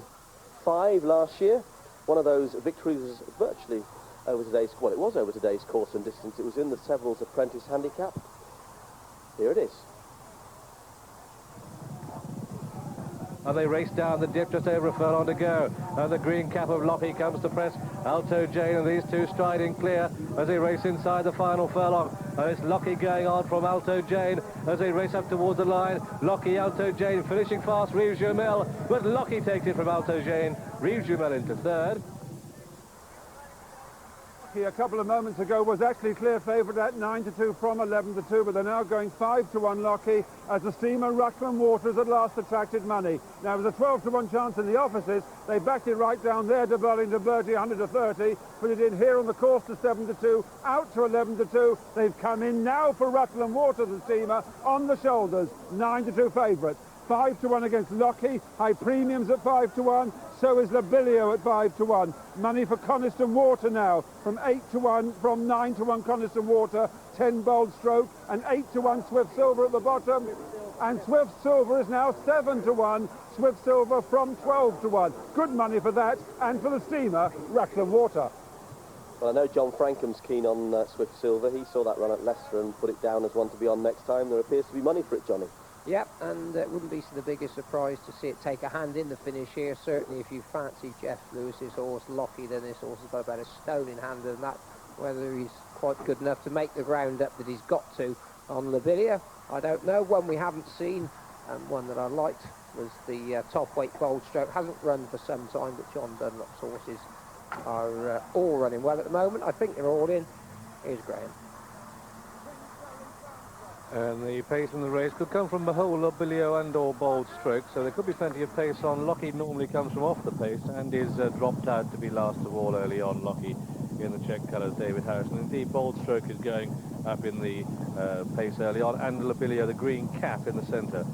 5 last year. One of those victories was virtually over today's, well, it was over today's course and distance. It was in the Severals Apprentice Handicap. Here it is. And they race down the dip, just over a furlong to go. And the green cap of Lockie comes to press Alto Jane, and these two striding clear as they race inside the final furlong. And it's Lockie going on from Alto Jane as they race up towards the line. Lockie, Alto Jane finishing fast, Reeves Jumel, but Lockie takes it from Alto Jane. Reeves Jumel into third. A couple of moments ago was actually clear favourite at 9-2 from 11-2, but they're now going 5-1 Lockie as the steamer Rutland Waters at last attracted money. Now it was a 12-1 chance in the offices. They backed it right down there to Burlington Bertie 100-30, put it in here on the course to 7-2, out to 11-2. They've come in now for Rutland Waters, the steamer, on the shoulders, 9-2 favourite. 5-1 against Lockie, high premiums at 5-1, so is Labilio at 5-1. Money for Coniston Water now, from 8-1, from 9-1 Coniston Water, 10 Bold Stroke, and 8-1 Swift Silver at the bottom. And Swift Silver is now 7-1, Swift Silver from 12-1. Good money for that, and for the steamer, Rutland Water. Well, I know John Frankham's keen on Swift Silver. He saw that run at Leicester and put it down as one to be on next time. There appears to be money for it, Johnny. Yep, and it wouldn't be the biggest surprise to see it take a hand in the finish here. Certainly if you fancy Jeff Lewis's horse, Lockie, then this horse has got about a stone in hand and that. Whether he's quite good enough to make the ground up that he's got to on Labilia, I don't know. One we haven't seen, and one that I liked, was the top weight Bold Stroke. Hasn't run for some time, but John Dunlop's horses are all running well at the moment. I think they're all in. Here's Graham. And the pace in the race could come from Mahol, Labilio and or Bold Stroke, so there could be plenty of pace on. Lockie normally comes from off the pace and is dropped out to be last of all early on. Lockie in the check colours, David Harrison. Indeed, Bold Stroke is going up in the pace early on, and Labilio, the green cap in the centre.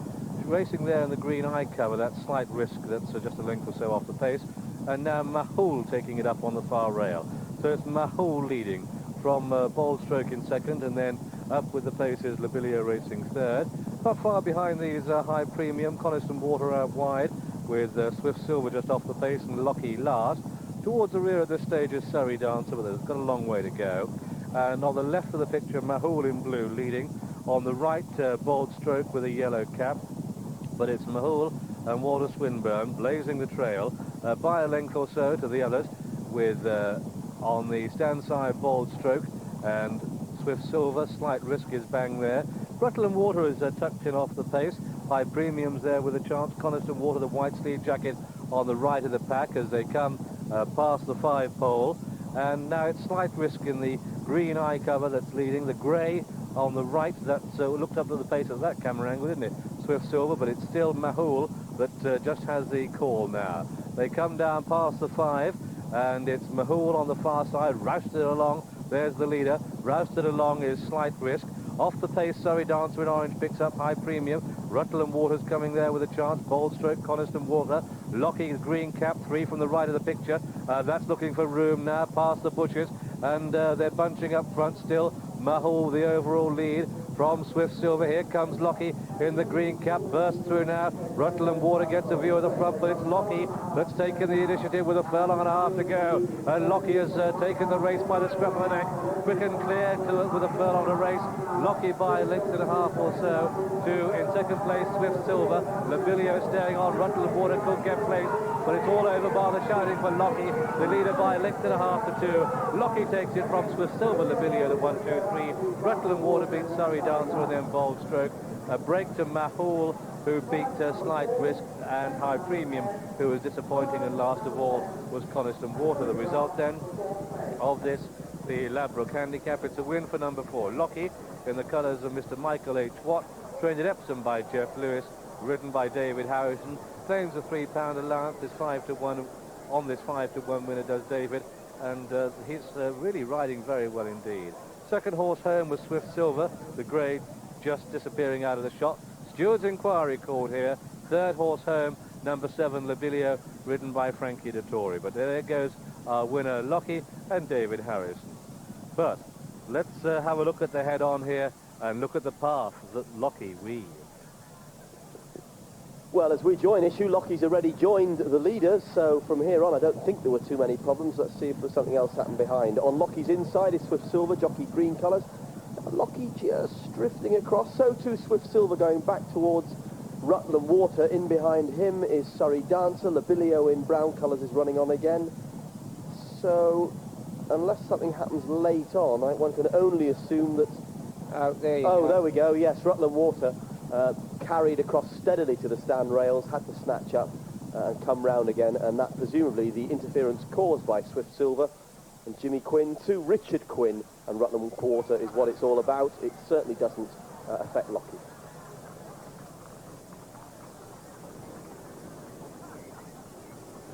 Racing there in the green eye cover, that slight risk, that's just a length or so off the pace. And now Mahol taking it up on the far rail. So it's Mahol leading from Bold Stroke in second, and then up with the pace is Labilio racing third. Not far behind these high premium, Coniston Water out wide, with Swift Silver just off the pace and Lockie last. Towards the rear at this stage is Surrey Dancer, but it's got a long way to go. And on the left of the picture, Mahol in blue leading. On the right, Bold Stroke with a yellow cap. But it's Mahol and Walter Swinburne blazing the trail by a length or so to the others, with on the stand side Bold Stroke and Swift Silver. Slight risk is bang there. Rutland Water is tucked in off the pace. High premiums there with a chance. Coniston Water, the white sleeve jacket on the right of the pack as they come past the 5 pole. And now it's slight risk in the green eye cover that's leading. The grey on the right, that looked up to the pace of that camera angle, didn't it? Swift Silver, but it's still Mahol that just has the call now. They come down past the 5, and it's Mahol on the far side, rousted along. There's the leader. Rousted along is slight risk. Off the pace, Surrey Dancer in orange picks up high premium. Rutland Water's coming there with a chance. Bold Stroke, Coniston Water. Lockie's green cap, 3 from the right of the picture. That's looking for room now past the bushes. And they're bunching up front still. Mahol, the overall lead from Swift Silver. Here comes Lockie in the green cap, bursts through now. Rutland Water gets a view of the front, but it's Lockie that's taken the initiative with a furlong and a half to go. And Lockie has taken the race by the scruff of the neck. Quick and clear with a furlong to race. Lockie by a length and a half or so to, in second place, Swift Silver. Labilio staying on. Rutland Water could get place, but it's all over by the shouting for Lockie, the leader by a length and a half to 2. Lockie takes it from Swift Silver. Labilio the 1, 2, 3. Rutland Water beats Surrey Dancer and then Bold Stroke. A break to Mahol, who beat Slight Risk, and High Premium, who was disappointing, and last of all was Coniston Water. The result then of this, the Ladbroke Handicap, it's a win for number 4. Lockie in the colours of Mr. Michael H. Watt, trained at Epsom by Jeff Lewis, ridden by David Harrison. Claims a £3 allowance, is 5-1 on this 5-1 winner does David, and he's really riding very well indeed. Second horse home was Swift Silver, the grey just disappearing out of the shot. Steward's Inquiry called here. Third horse home, number 7, Labilio, ridden by Frankie Dettori. But there goes our winner, Lockie and David Harrison. But let's have a look at the head-on here and look at the path that Lockie weaves. Well, as we join issue, Lockie's already joined the leaders, so from here on I don't think there were too many problems. Let's see if there's something else happened behind. On Lockie's inside is Swift Silver, jockey green colours. Lockie just drifting across, so too Swift Silver going back towards Rutland Water. In behind him is Surrey Dancer. Labilio in brown colours is running on again. So, unless something happens late on, one can only assume that... there we go, yes, Rutland Water carried across steadily to the stand rails, had to snatch up and come round again, and that presumably the interference caused by Swift Silver and Jimmy Quinn to Richard Quinn and Rutland Water is what it's all about. It certainly doesn't affect Lockie.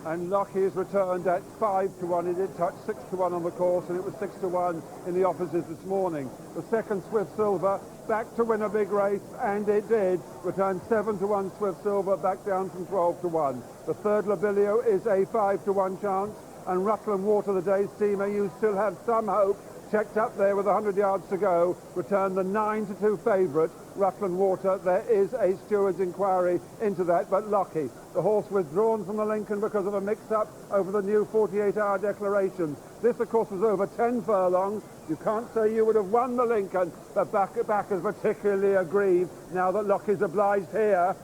And Lockie is returned at 5-1. He did touch 6-1 on the course, and it was 6-1 in the offices this morning. The second Swift Silver back to win a big race, and it did. Returned 7-1 Swift Silver, back down from 12-1. The third Labilio is a 5-1 chance, and Rutland Water, the day's steamer, you still have some hope. Checked up there with 100 yards to go. Returned the 9-2 favourite, Rutland Water. There is a steward's inquiry into that, but Lockie, the horse withdrawn from the Lincoln because of a mix-up over the new 48-hour declaration. This, of course, was over 10 furlongs. You can't say you would have won the Lincoln, but backers particularly aggrieved now that Lockie's obliged here.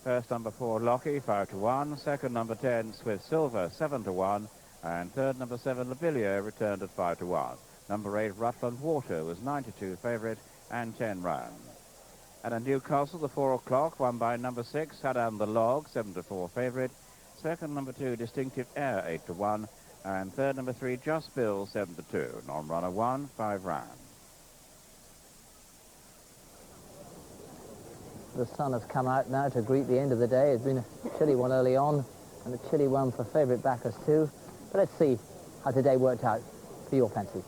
First number 4, Lockie, 5-1. Second number 10, Swift Silver, 7-1. And third number 7, Labilio, returned at 5-1. Number 8, Rutland Water, was 92 favourite and 10 rounds. And at Newcastle, the 4 o'clock, won by number 6, Saddam the Log, 7-4 favourite. Second number 2, Distinctive Air, 8-1. And third number 3, Just Bill, 7-2. Non-runner 1, 5 rounds. The sun has come out now to greet the end of the day. It's been a chilly one early on, and a chilly one for favourite backers too. But let's see how today worked out for your fancy.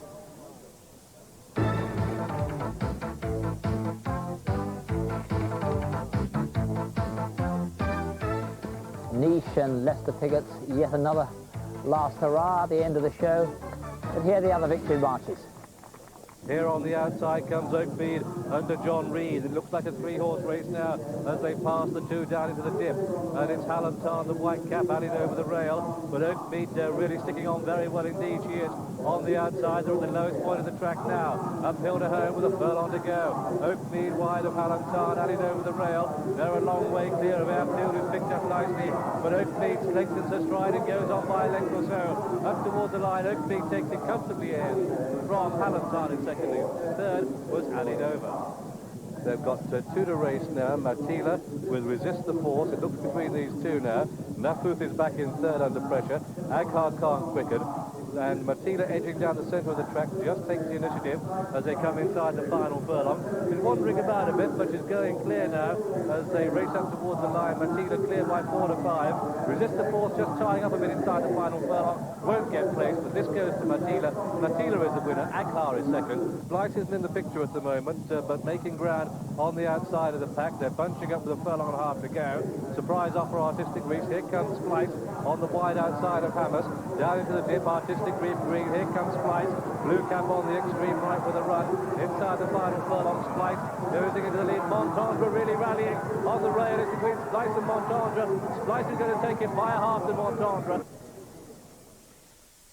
Niche and Leicester Piggott, yet another last hurrah at the end of the show. But here are the other victory marches. Here on the outside comes Oakmead under John Reed. It looks like a three-horse race now as they pass the two down into the dip. And it's Hallentarn, the white cap, adding over the rail. But Oakmead really sticking on very well indeed. She is on the outside. They're at the lowest point of the track now. Uphill to home with a furlong to go. Oakmead wide of Hallentarn, adding over the rail. They're a long way clear of Airfield, who's picked up nicely. But Oakmead lengthens her stride and goes on by a length or so. Up towards the line, Oakmead takes it comfortably in from Hallentarn in second. Third was added over. They've got two to race now. Matila will resist the force. It looks between these two now. Nafuth is back in third under pressure. Aghar can't quicken. And Matila edging down the centre of the track just takes the initiative as they come inside the final furlong. She's wandering about a bit, but she's going clear now as they race up towards the line. Matila clear by 4 to 5. Resist the force, just tying up a bit inside the final furlong. Won't get placed, but this goes to Matila. Matila is the winner. Aghar is second. Blythe isn't in the picture at the moment, but making ground on the outside of the pack. They're bunching up with a furlong and a half to go. Surprise offer, Artistic Reef. Here comes Blythe on the wide outside of Hammers. Down into the dip, Artistic Reef green. Here comes Blythe. Blue cap on the extreme right with a run. Inside the final furlong, Blythe nosing into the lead. Montandre really rallying on the rail. It's between Blythe and Montandre. Blythe is going to take it by a half to Montandre.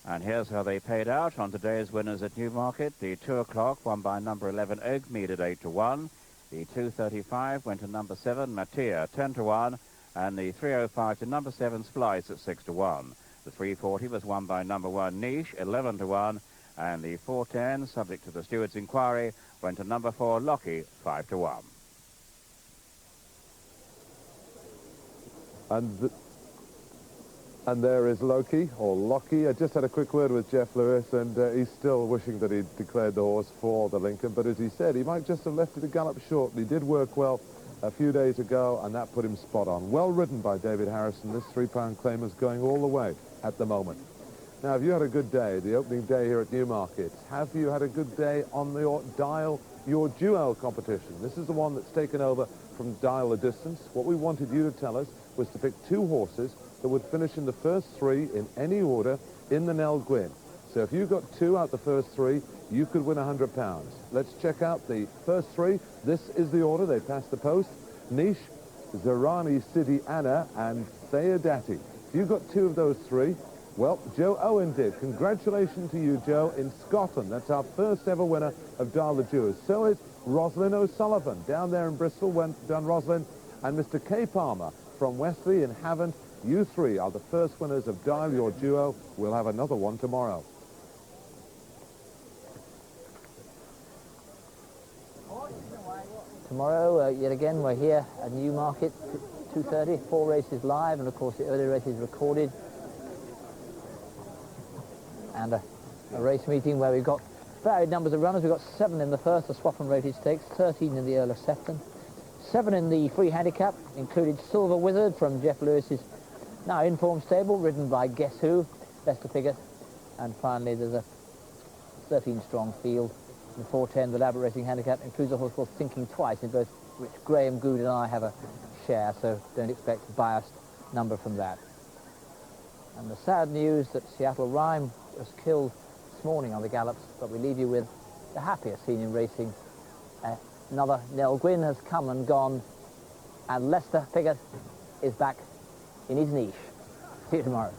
And here's how they paid out on today's winners at Newmarket. The 2 o'clock won by number 11 Oakmead at 8-1. The 2:35 went to number 7 Mattia 10-1, and the 3:05 to number 7 Splice at 6-1. The 3:40 was won by number 1 Niche 11-1, and the 4:10, subject to the steward's inquiry, went to number 4 Lockie 5-1. And there is Loki, or Lockie. I just had a quick word with Jeff Lewis, and he's still wishing that he'd declared the horse for the Lincoln. But as he said, he might just have left it a gallop short. He did work well a few days ago, and that put him spot on. Well ridden by David Harrison. This £3 claim is going all the way at the moment. Now, have you had a good day, the opening day here at Newmarket? Have you had a good day on the Dial Your Duel competition? This is the one that's taken over from Dial the Distance. What we wanted you to tell us was to pick two horses that would finish in the first three in any order in the Nell Gwynne. So if you got 2 out the first 3, you could win £100. Let's check out the first 3. This is the order. They passed the post. Niche, Zarani City Anna, and Theodati. If you got 2 of those 3, well, Joe Owen did. Congratulations to you, Joe, in Scotland. That's our first ever winner of Dial the Jewels. So is Rosalind O'Sullivan. Down there in Bristol, done Rosalind. And Mr. K. Palmer from Westley in Havant. You 3 are the first winners of Dial Your Duo. We'll have another one tomorrow. Tomorrow, yet again, we're here at Newmarket, 2:30, 4 races live, and of course the early races recorded. And a race meeting where we've got varied numbers of runners. We've got 7 in the first, the Swaffham Rated Stakes, 13 in the Earl of Sefton, 7 in the free handicap, included Silver Wizard from Jeff Lewis's now in-form stable, ridden by Guess Who, Lester Piggott, and finally there's a 13-strong field. The 410, the Labour Racing handicap, includes a horse called Thinking Twice, in both which Graham Good and I have a share, so don't expect a biased number from that. And the sad news that Seattle Rhyme was killed this morning on the gallops, but we leave you with the happiest scene in racing. Another Nell Gwynne has come and gone, and Lester Piggott is back in his niche. See you tomorrow.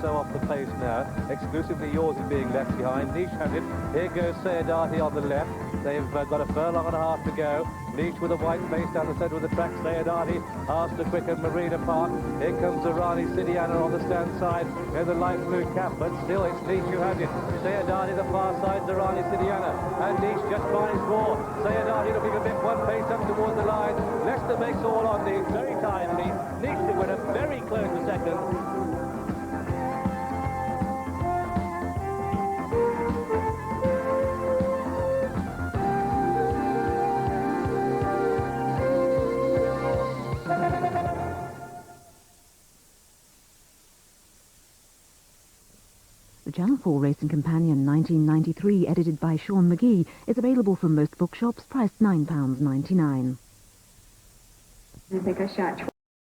So off the pace now. Exclusively Yours is being left behind. Niche has it. Here goes Sayadati on the left. They've got a furlong and a half to go. Niche with a white face down the centre of the track. Sayadati asked to quicken Marina Park. Here comes Zarani City Anna on the stand side in the light blue cap, but still it's Niche who has it. Sayadati the far side, Zarani City Anna, and Niche just finds more. Sayadati looking a bit one pace up towards the line. Leicester makes all on Niche very kindly. Niche the winner, very close to second. The Channel 4 Racing Companion 1993, edited by Sean McGee, is available from most bookshops, priced £9.99. Take a shot.